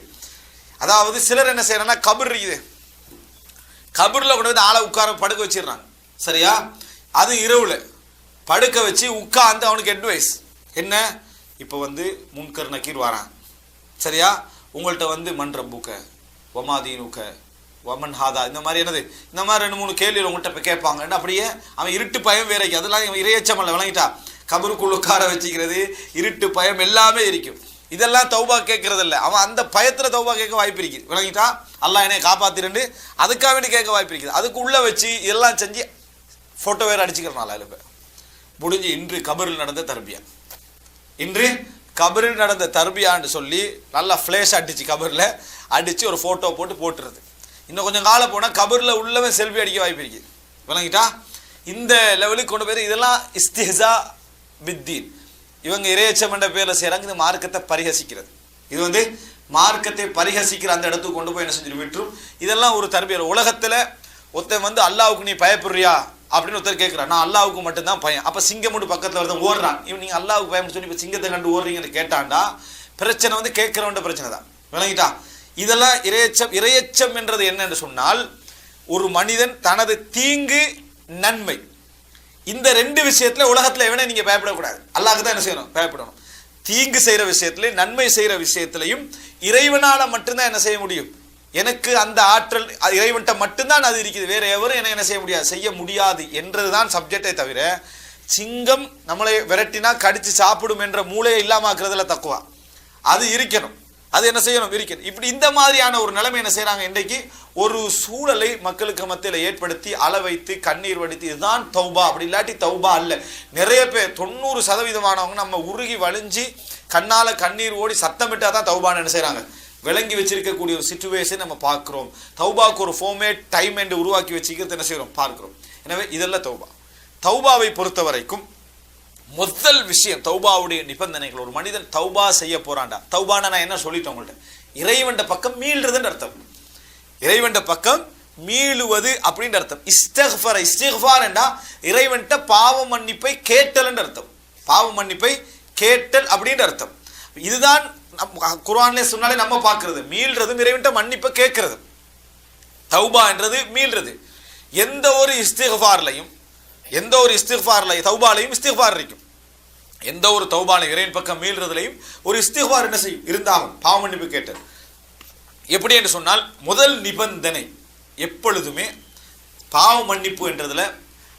அதாவது சிலர் என்ன செய்யறாங்கன்னா, கபர் இருக்குது, கபர்ல கொண்டு வந்து ஆளை உட்கார படுக்க வச்சிடுறாங்க, சரியா? அது இரவுல படுக்க வச்சு உட்கார்ந்து அவனுக்கு அட்வைஸ் என்ன, இப்போ வந்து முன்கர் நக்கீர் வரான், சரியா? உங்கள்கிட்ட வந்து மன் ரப்புக்க வமாதீனுக்க வமன் ஹாதா, இந்த மாதிரி என்னது, இந்த மாதிரி 2-3 கேள்விகள் உங்கள்கிட்ட போய் கேட்பாங்க. அப்படியே அவன் இருட்டு பயம் வேற, அதெல்லாம் இறையச்சம் அல்ல, விளங்கிட்டா? கபருக்குள்ள உட்கார வச்சுக்கிறது, இருட்டு பயம் எல்லாமே இருக்கும். இதெல்லாம் தௌபா கேட்கறது இல்லை. அவன் அந்த பயத்துல தௌபா கேட்க வாய்ப்பு இருக்குது, விளங்கிட்டா? அல்லாஹ் என்னை காப்பாத்திரண்டு அதுக்காக வேண்டி கேட்க வாய்ப்பு இருக்குது. அதுக்கு உள்ள வச்சு எல்லாம் செஞ்சு போட்டோ வேற அடிச்சுக்கிறனால இல்லை முடிஞ்சு. இன்று கபரில் நடந்த தர்பியா, இன்று கபரில் நடந்த தர்பியான்னு சொல்லி நல்லா ஃபிளேஷ் அடிச்சு கபரில் அடிச்சு ஒரு போட்டோ போட்டு போட்டுறது. இன்னும் கொஞ்சம் காலம் போனால் கபரில் உள்ளவன் செல்ஃபி அடிக்க வாய்ப்பு இருக்குது, விளங்கிட்டா? இந்த லெவலுக்கு கொண்டு போய் இதெல்லாம் இஸ்திஹ்ஸா பித்தீன். இவங்க இறையச்சம் என்ற பேர்ல செய்யறாங்க, இந்த மார்க்கத்தை பரிஹசிக்கிறது. இது வந்து மார்க்கத்தை பரிஹசிக்கிற அந்த இடத்துக்கு கொண்டு போய் என்ன செஞ்சு விட்டுரும். இதெல்லாம் ஒரு தர்பியா. உலகத்துல ஒருத்தன் வந்து அல்லாஹ்வுக்கு நீ பயப்படுறியா அப்படின்னு ஒருத்தர் கேட்கிறான், நான் அல்லாஹ்வுக்கு மட்டும்தான் பயம். அப்ப சிங்கம் மட்டும் பக்கத்துல ஒருத்தன் ஓடுறான், இவன் நீங்க அல்லாஹ்வுக்கு பயம்னு சொல்லி இப்ப சிங்கத்தை கண்டு ஓடுறீங்கன்னு கேட்டான்டா, பிரச்சனை வந்து கேட்கிறவன் பிரச்சனை தான், விளங்கிட்டா? இதெல்லாம் இறையச்சம் என்றது என்னன்னு சொன்னால், ஒரு மனிதன் தனது தீங்கு நன்மை இந்த 2 விஷயத்துல உலகத்துல எவனே நீங்க பயப்படக்கூடாது, அல்லாஹ்க்கு தான் என்ன செய்யணும், பயப்படணும். தீங்கு செய்யற விஷயத்திலையும் நன்மை செய்யற விஷயத்திலையும் இறைவனால மட்டும்தான் என்ன செய்ய முடியும், எனக்கு அந்த ஆற்றல் இறைவன்ட்ட மட்டும்தான் அது இருக்குது, வேற எவரும் என்ன செய்ய முடியாது, செய்ய முடியாது என்றதுதான் சப்ஜெக்டை தவிர, சிங்கம் நம்மளை விரட்டினா கடிச்சு சாப்பிடும் என்ற மூளையை இல்லாமக்கிறதுல தக்குவா அது இருக்கணும். அது என்ன செய்யணும் இருக்கிறது. இப்படி இந்த மாதிரியான ஒரு நிலைமை என்ன செய்யறாங்க, இன்றைக்கு ஒரு சூழலை மக்களுக்கு மத்தியில் ஏற்படுத்தி அள வைத்து கண்ணீர் வடித்து இதுதான் தௌபா, அப்படி இல்லாட்டி தௌபா அல்ல. நிறைய பேர் 90% நம்ம உருகி வழிஞ்சு கண்ணால கண்ணீர் ஓடி சத்தமிட்டா தான் தௌபான்னு என்ன செய்யறாங்க விளங்கி வச்சிருக்கக்கூடிய ஒரு சிச்சுவேஷன் நம்ம பார்க்கிறோம். தௌபாக்கு ஒரு ஃபார்மேட் டைம் என்று உருவாக்கி வச்சுக்கிறது என்ன செய்யறோம் பார்க்கிறோம். எனவே இதெல்லாம் தௌபா. தௌபாவை பொறுத்த வரைக்கும் முதல் விஷயம் தௌபாவுடைய நிபந்தனைகள். ஒரு மனிதன் தௌபா செய்ய போறான்டா, தௌபான நான் என்ன சொல்லிட்டேன் உங்கள்கிட்ட, இறைவன் பக்கம் மீள்றதுன்னு அர்த்தம். இறைவன் பக்கம் மீளுவது அப்படின்ற அர்த்தம். இஸ்திக்ஃபார் என்றா இறைவன்ட்ட பாவ மன்னிப்பை கேட்டல் என்று அர்த்தம். பாவ மன்னிப்பை கேட்டல் அப்படின்ற அர்த்தம். இதுதான் குர்ஆன்ல சொன்னாலே நம்ம பார்க்கிறது. மீள்றதும் இறைவன்ட்ட மன்னிப்பை கேட்கிறது. தௌபா என்றது மீள்றது. எந்த ஒரு இஸ்திக்ஃபார்லையும் தௌபாலையும் இஸ்திக்ஃபார் இருக்கும். எந்த ஒரு தௌபாலையும் இறைவன் பக்கம் மீள்றதுலையும் ஒரு இஸ்திக்ஃபார் என்ன செய்யும் இருந்தாகும், பாவ மன்னிப்பு கேட்டல். எப்படி என்று சொன்னால் முதல் நிபந்தனை எப்பொழுதுமே பாவ மன்னிப்பு என்றதுல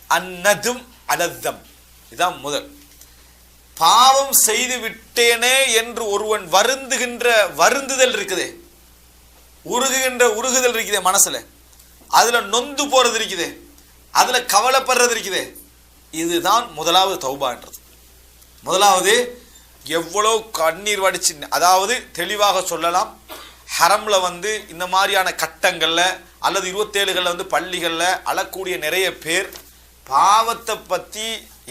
அன்னதும் அலத்தம். இதுதான் முதல். பாவம் செய்து விட்டேனே என்று ஒருவன் வருந்துகின்ற வருந்துதல் இருக்குதே, உருகுதல் இருக்குதே மனசுல, அதுல நொந்து போறது இருக்குதே, அதுல கவலைப்படுறது இருக்குதே, இதுதான் முதலாவது தௌபான்றது. முதலாவது எவ்வளவு கண்ணீர் வடிச்சு, அதாவது தெளிவாக சொல்லலாம், ஹரம்ல இந்த மாதிரியான கட்டங்கள்ல அல்லது 27 பள்ளிகள்ல அழக்கூடிய நிறைய பேர் பாவத்தை பத்தி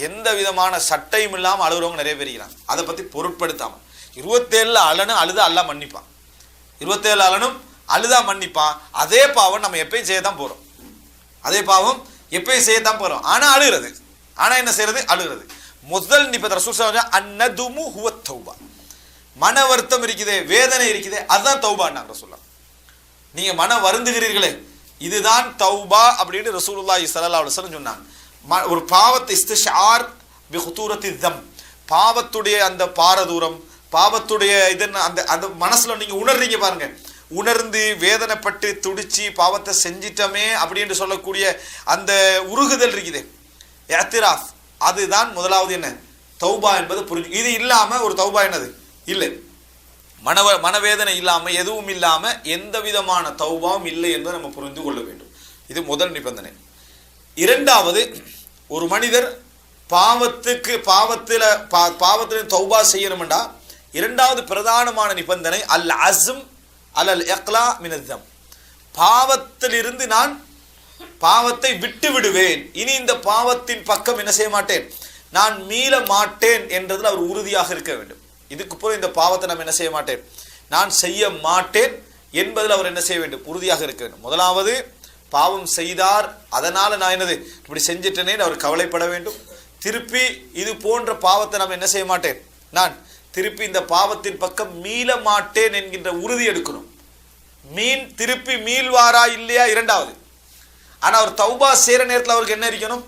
எந்த விதமான சட்டையும் இல்லாம அழுகிறவங்க நிறைய பேர் இருக்கிறாங்க. அதை பத்தி பொருட்படுத்தாம 27 அழனும் அழுதா அல்லா மன்னிப்பான், 27 அழனும் அழுதா மன்னிப்பான். அதே பாவம் நம்ம எப்பயும் செய்யத்தான் போறோம், அதே பாவம் எப்பயும் செய்யத்தான் போறோம். ஆனா அழுகிறது, ஆனா என்ன செய்யறது, அழுகிறது. முதல் நிபந்தனை ரசூல் ஸல்லல்லாஹு அலைஹி வஸல்லம் அன்னதுமு ஹுவ தௌபா. மன வருத்தம் இருக்குதே, வேதனை இருக்குதே, அதுதான் தௌபான்னாங்க ரசூலுல்லாஹ். நீங்க மன வருந்துகிறீர்களே, இதுதான் தௌபா அப்படின்னு ரசூலுல்லாஹி ஸல்லல்லாஹு அலைஹி வஸல்லம் சொன்னாங்க. ஒரு பாவத்தை இஸ்திஷார் பி குதூரத்தி தம், பாவத்துடைய அந்த பாரதூரம், பாவத்துடைய இதன் அந்த மனசுல நீங்க உணர்றீங்க பாருங்க, உணர்ந்து வேதனைப்பட்டு துடிச்சு பாவத்தை செஞ்சிட்டமே அப்படின்னு சொல்லக்கூடிய அந்த உருகுதல் இருக்குது, இஅ்திராஃப், அதுதான் முதலாவது என்ன தௌபா என்பது புரிஞ்சு. இது இல்லாம ஒரு தௌபா என்னது இல்லை. மனவேதனை இல்லாம எதுவும் இல்லாம எந்த விதமான தௌபாவும் இல்லை என்பதை நம்ம புரிந்து கொள்ள வேண்டும். இது முதல் நிபந்தனை. இரண்டாவது, ஒரு மனிதர் பாவத்தில் தௌபா செய்யணும்டா இரண்டாவது பிரதானமான நிபந்தனை அல் அஸ்ம் அலல் இக்லா மினத்தம். பாவத்திலிருந்து நான் பாவத்தை விட்டு விடுவேன், இனி இந்த பாவத்தின் பக்கம் என்ன செய்ய மாட்டேன், நான் மீள மாட்டேன் என்றதில் அவர் உறுதியாக இருக்க வேண்டும். இதுக்கு பிறகு இந்த பாவத்தை நான் என்ன செய்ய மாட்டேன், நான் செய்ய மாட்டேன் என்பதில் அவர் என்ன செய்ய வேண்டும், உறுதியாக இருக்க வேண்டும். முதலாவது பாவம் செய்தார், அதனால நான் என்னது இப்படி செஞ்சிட்டேனே அவர் கவலைப்பட வேண்டும். திருப்பி இது போன்ற பாவத்தை நாம் என்ன செய்ய மாட்டேன், நான் திருப்பி இந்த பாவத்தின் பக்கம் மீள மாட்டேன் என்கின்ற உறுதி எடுக்கணும். திருப்பி மீள்வாரா இல்லையா இரண்டாவது. ஆனா அவர் தௌபா செய்யற நேரத்தில் அவருக்கு என்ன இருக்கணும்,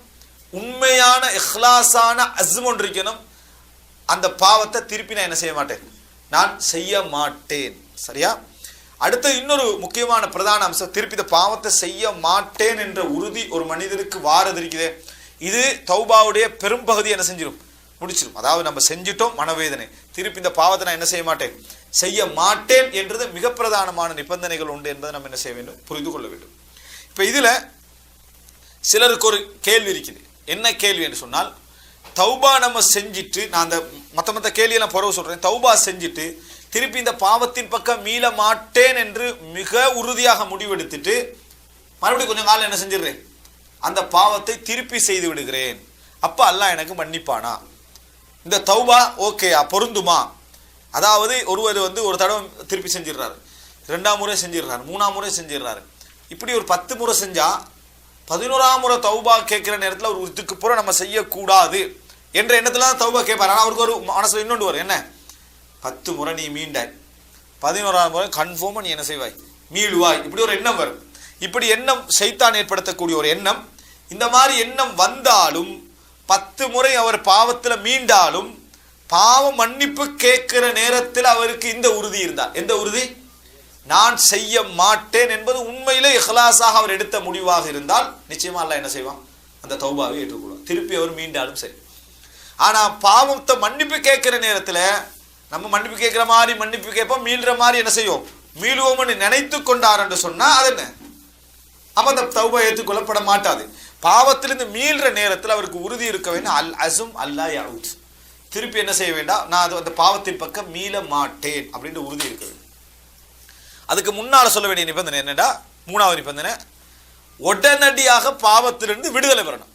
உண்மையான இஹ்லாஸான அஸ்ம் ஒன்று இருக்கணும். அந்த பாவத்தை திருப்பி நான் என்ன செய்ய மாட்டேன், நான் செய்ய மாட்டேன். சரியா? அடுத்து இன்னொரு முக்கியமான பிரதான அம்சம், திருப்பி இந்த பாவத்தை செய்ய மாட்டேன் என்ற உறுதி ஒரு மனிதனுக்கு வாரது இருக்குதே, இது தௌபாவுடைய பெரும்பகுதி என்ன செஞ்சிடும், முடிச்சிடும். அதாவது நம்ம செஞ்சிட்டோம், மனவேதனை, திருப்பி இந்த பாவத்தை நான் என்ன செய்ய மாட்டேன், செய்ய மாட்டேன் என்றது மிக பிரதானமான நிபந்தனைகள் உண்டு என்பதை நம்ம என்ன செய்ய வேண்டும், புரிந்து கொள்ள வேண்டும். இப்ப இதுல சிலருக்கு ஒரு கேள்வி இருக்குது. என்ன கேள்வி என்று சொன்னால், தௌபா நம்ம செஞ்சிட்டு, நான் அந்த மற்ற கேள்வியெல்லாம் பிறகு சொல்றேன், தௌபா செஞ்சுட்டு திருப்பி இந்த பாவத்தின் பக்கம் மீள மாட்டேன் என்று மிக உறுதியாக முடிவெடுத்துட்டு மறுபடியும் கொஞ்சம் காலம் என்ன செஞ்சிடுறேன், அந்த பாவத்தை திருப்பி செய்து விடுகிறேன். அப்ப அல்லாஹ் எனக்கு மன்னிப்பானா, இந்த தௌபா ஓகேயா, பொருந்துமா? அதாவது ஒருவர் ஒரு தடவை திருப்பி செஞ்சிடறாரு, 2ஆம் முறை செஞ்சிடறாரு, 3ஆம் முறை செஞ்சிடறாரு. இப்படி ஒரு 10 முறை செஞ்சா 11ஆம் முறை தௌபா கேட்கிற நேரத்தில் ஒரு இதுக்கு பூரா நம்ம செய்யக்கூடாது என்ற எண்ணத்துல தான் தௌபா கேட்பார். ஆனால் அவருக்கு ஒரு மனசுல இன்னொன்று வரும், என்ன, 10 முறை நீ மீண்டாய், 11ஆம் முறை கன்ஃபார்மா நீ என்ன செய்வாய், மீளுவாய். இப்படி ஒரு எண்ணம் வரும். இப்படி எண்ணம் சைத்தான் ஏற்படுத்தக்கூடிய ஒரு எண்ணம். இந்த மாதிரி எண்ணம் வந்தாலும் 10 முறை அவர் பாவத்துல மீண்டாலும் பாவ மன்னிப்பு கேட்கிற நேரத்தில் அவருக்கு இந்த உறுதி இருந்தார். எந்த உறுதி? நான் செய்ய மாட்டேன் என்பது உண்மையிலே இஹ்லாஸாக அவர் எடுத்த முடிவாக இருந்தால் நிச்சயமா அல்லாஹ் என்ன செய்வான், அந்த தௌபாவை ஏற்றுக்கொள்வான். திருப்பி அவர் மீண்டாலும் சரி. ஆனா பாவத்தை மன்னிப்பு கேட்கிற நேரத்துல நம்ம மன்னிப்பு கேட்கிற மாதிரி மன்னிப்பு கேட்போம், மீள்ற மாதிரி என்ன செய்யும், மீளுவோம்னு நினைத்து கொண்டார் என்று சொன்னா அது என்ன, அப்ப அந்த தௌபா ஏற்றுக்கொள்ளப்பட மாட்டாது. பாவத்திலிருந்து மீள்ற நேரத்தில் அவருக்கு உறுதி இருக்க வேண்டும், அல் அசும் அல்லா யஊத், திருப்பி என்ன செய்ய வேண்டாம், நான் அது அந்த பாவத்தின் பக்கம் மீள மாட்டேன் அப்படின்ற உறுதி இருக்க வேண்டும். அதுக்கு முன்னால சொல்ல வேண்டிய நிபந்தனை என்னடா, மூணாவது நிபந்தனை, உடனடியாக பாவத்திலிருந்து விடுதலை பெறணும்.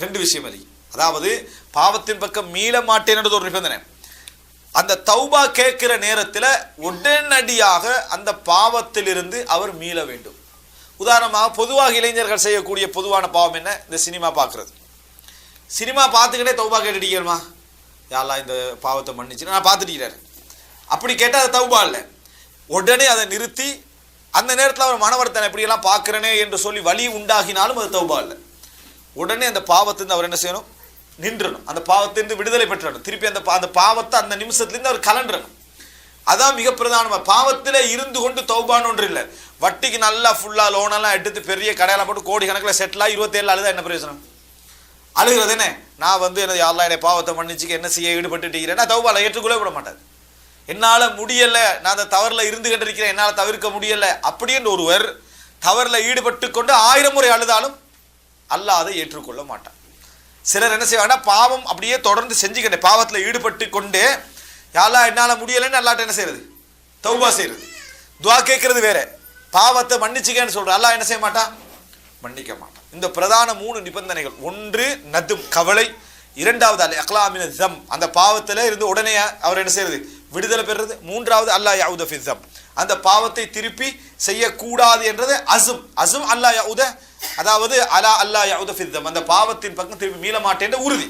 ரெண்டு விஷயம் அது, அதாவது பாவத்தின் பக்கம் மீள மாட்டேன்ன்றது ஒரு நிபந்தனை, அந்த தௌபா கேட்கிற நேரத்தில் உடனடியாக அந்த பாவத்திலிருந்து அவர் மீள வேண்டும். உதாரணமாக பொதுவாக இளைஞர்கள் செய்யக்கூடிய பொதுவான பாவம் என்ன, இந்த சினிமா பார்க்கறது. சினிமா பார்த்துக்கிட்டே தௌபா கேட்டுட்டீங்கம்மா, யாரெல்லாம் இந்த பாவத்தை மன்னிச்சு நான் பார்த்துட்டீங்கிறாரு, அப்படி கேட்டால் அது தௌபா இல்லை. உடனே அதை நிறுத்தி அந்த நேரத்தில் அவர் மனவர்த்தனை எப்படியெல்லாம் பார்க்குறேனே என்று சொல்லி வலி உண்டாகினாலும் அது தௌபா இல்லை. உடனே அந்த பாவத்திலிருந்து அவர் என்ன செய்யணும், நின்றணும், அந்த பாவத்திலிருந்து விடுதலை பெற்றணும், திருப்பி அந்த பாவத்தை அந்த நிமிஷத்துலேருந்து அவர் கலண்டணும். அதான் மிக பிரதானமாக. பாவத்தில் இருந்து கொண்டு தௌபான்னு ஒன்று இல்லை. வட்டிக்கு நல்லா ஃபுல்லாக லோனெல்லாம் எடுத்து பெரிய கடையெல்லாம் போட்டு கோடி கணக்கில் செட்டிலாக 27 அழுதா என்ன பிரயோஜனம், அழுகிறது என்ன, நான் வந்து எனது யாரெல்லாம் என்னை பாவத்தை மன்னிச்சுக்க என்ன செய்ய ஈடுபட்டுட்டீங்கிறேன், நான் தௌபால ஏற்றுக்கொள்ளவே விட மாட்டாது. என்னால் முடியலை, நான் அந்த தவறில் இருந்து கொண்டிருக்கிறேன், என்னால் தவிர்க்க முடியலை அப்படின்னு ஒருவர் தவறில் ஈடுபட்டு கொண்டு 1000 முறை அழுதாலும் அல்லாஹ் அதை ஏற்றுக்கொள்ள மாட்டான். சிலர் என்ன செய்வாங்கன்னா, பாவம் அப்படியே தொடர்ந்து செஞ்சுக்கிட்டே பாவத்தில் ஈடுபட்டு கொண்டே யாரெல்லாம் என்னால் முடியலைன்னு அல்லாட்ட என்ன செய்யறது, தௌபா செய்யறது, துவா கேட்கறது வேற, பாவத்தை மன்னிச்சுக்கன்னு சொல்ற அல்லாஹ் என்ன செய்ய மாட்டான், மன்னிக்க மாட்டான். இந்த பிரதான 3 நிபந்தனைகள், ஒன்று நதும் கவலை, இரண்டாவது அல் இக்லாமின ஸம் அந்த பாவத்தில் இருந்து உடனே அவர் என்ன செய்யறது, விடுதலை பெறுறது, மூன்றாவது அல்லா யஊத ஃபி ஸம் அந்த பாவத்தை திருப்பி செய்யக்கூடாது என்றது அஸம். அஸம் அல்லா யஊத, அதாவது அலா அல்லா யஊத ஃபி ஸம் அந்த பாவத்தின் பக்கம் திருப்பி மீள மாட்டேன் என்ற உறுதி.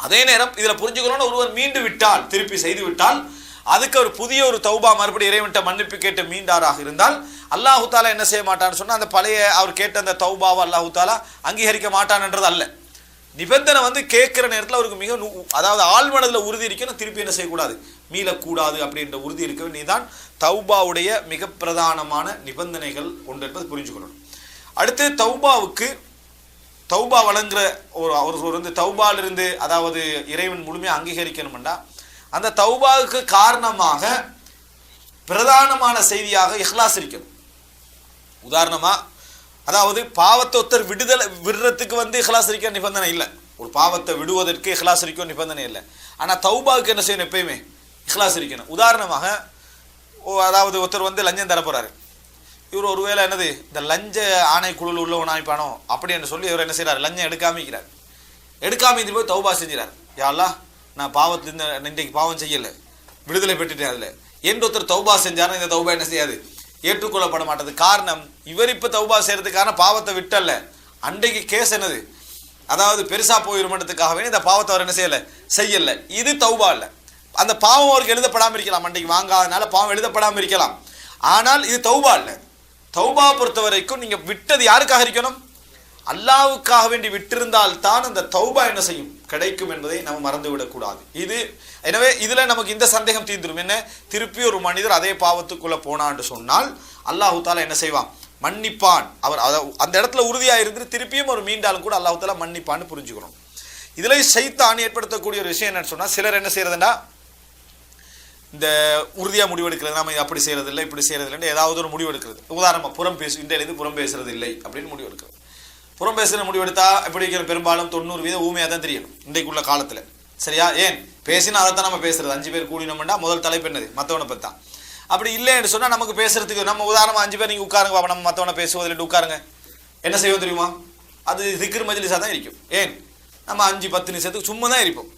அதே நேரம் இதில் புரிஞ்சுக்கணும்னு, ஒருவர் மீண்டு விட்டால், திருப்பி செய்து விட்டால், அதுக்கு ஒரு புதிய ஒரு தௌபா மறுபடியும் இறைவன்ட்ட மன்னிப்பு கேட்டு மீண்டாராக இருந்தால் அல்லாஹு தாலா என்ன செய்ய மாட்டான்னு சொன்னால், அந்த பழைய அவர் கேட்ட அந்த தௌபாவை அல்லாஹு தாலா அங்கீகரிக்க மாட்டான்ன்றது அல்ல. நிபந்தனை வந்து கேட்கிற நேரத்தில் அவருக்கு மிக அதாவது ஆழ்மனதில் உறுதி இருக்கணும், திருப்பி என்ன செய்யக்கூடாது, மீளக்கூடாது அப்படின்ற உறுதி இருக்க வேண்டியதுதான் தௌபாவுடைய மிக பிரதானமான நிபந்தனைகள் ஒன்று என்பது புரிஞ்சுக்கணும். அடுத்து தௌபாவுக்கு, தௌபா வழங்குற ஒரு வந்து தௌபாலிருந்து அதாவது இறைவன் முழுமையாக அங்கீகரிக்கணும்னா அந்த தௌபாவுக்கு காரணமாக பிரதானமான செய்தியாக இஹ்லாஸ் இருக்கணும். உதாரணமா, அதாவது பாவத்தை ஒருத்தர் விடுறதுக்கு வந்து இஹ்லாஸ் இருக்க நிபந்தனை இல்லை, ஒரு பாவத்தை விடுவதற்கு இஹ்லாஸ் இருக்க நிபந்தனை இல்லை. ஆனால் தௌபாவுக்கு என்ன செய்யணும், எப்பயுமே இஹ்லாஸ் இருக்கணும். உதாரணமாக, அதாவது ஒருத்தர் வந்து லஞ்சம் தர போறாரு, இவர் ஒருவேளை என்னது இந்த லஞ்ச ஆணைக்குழுவில் உள்ளவன் ஆணைப்பானோ அப்படின்னு சொல்லி இவர் என்ன செய்யறாரு, லஞ்சம் எடுக்காமிக்கிறார். எடுக்காம இந்த போய் தௌபா செஞ்சுறார், யா அல்லாஹ் நான் பாவத்திலிருந்து இன்றைக்கு பாவம் செய்யலை, விடுதலை பெற்றுட்டேன் அதில் என்று ஒருத்தர் தௌபா செஞ்சாருன்னா இந்த தௌபா என்ன செய்யாது, ஏற்றுக்கொள்ளப்பட மாட்டது. காரணம், இவர் இப்போ தௌபா செய்யறதுக்கான பாவத்தை விட்டல்ல, அன்றைக்கு கேஸ் என்னது, அதாவது பெருசா போயிருமன்றதுக்காகவே இந்த பாவத்தை அவர் என்ன செய்யலை. இது தௌபா இல்லை. அந்த பாவம் அவருக்கு எழுதப்படாமல் இருக்கலாம், அன்றைக்கு வாங்காதனால பாவம் எழுதப்படாமல் இருக்கலாம், ஆனால் இது தௌபா இல்லை. தௌபா பொறுத்த வரைக்கும் நீங்க விட்டது யாருக்காக இருக்கணும், அல்லாஹ்வுக்காக வேண்டி விட்டிருந்தால் தான் அந்த தௌபா என்ன செய்யும், கிடைக்கும் என்பதை நம்ம மறந்து விடக்கூடாது. இது எனவே இதுல நமக்கு இந்த சந்தேகம் தீர்ந்துடும். என்ன, திருப்பி ஒரு மனிதர் அதே பாவத்துக்குள்ள போனான்னு சொன்னால் அல்லாஹு தாலா என்ன செய்வான், மன்னிப்பான். அவர் அந்த இடத்துல உறுதியா இருந்து திருப்பியும் ஒரு மீண்டாலும் கூட அல்லாஹு தாலா மன்னிப்பான்னு புரிஞ்சுக்கணும். இதுல ஷைத்தான் ஏற்படுத்தக்கூடிய ஒரு விஷயம் என்னன்னு சொன்னா, சிலர் என்ன செய்யறதுன்னா இந்த உறுதியாக முடிவெடுக்கிறது, நம்ம அப்படி செய்யறது இல்லை இப்படி செய்யறது இல்லைன்னு ஏதாவது ஒரு முடிவு எடுக்கிறது. உதாரணமாக புறம் பேசு, இன்றையிலிருந்து புறம் பேசுறது இல்லை அப்படின்னு முடிவு எடுக்கிறது. புறம் பேசுகிற முடிவெடுத்தா எப்படி பெரும்பாலும் 90% ஊமையாக தான் தெரியணும் இன்றைக்குள்ள காலத்தில். சரியா, ஏன் பேசினா அதை தான் நம்ம பேசுறது. 5 பேர் கூடினோம்னா முதல் தலைப்பு என்னது, மற்றவனை பற்றி தான். அப்படி இல்லைன்னு சொன்னால் நமக்கு பேசுறதுக்கு, நம்ம உதாரணமாக 5 பேர் நீங்கள் உட்காருங்க பாப்பா, நம்ம மற்றவனை பேசுவதில் உட்காருங்க, என்ன செய்வோம் தெரியுமா, அது திக்ர் மஜ்லிஸாக தான் இருக்கும். ஏன், நம்ம 5-10 நிமிஷத்துக்கு சும்மா தான் இருப்போம்.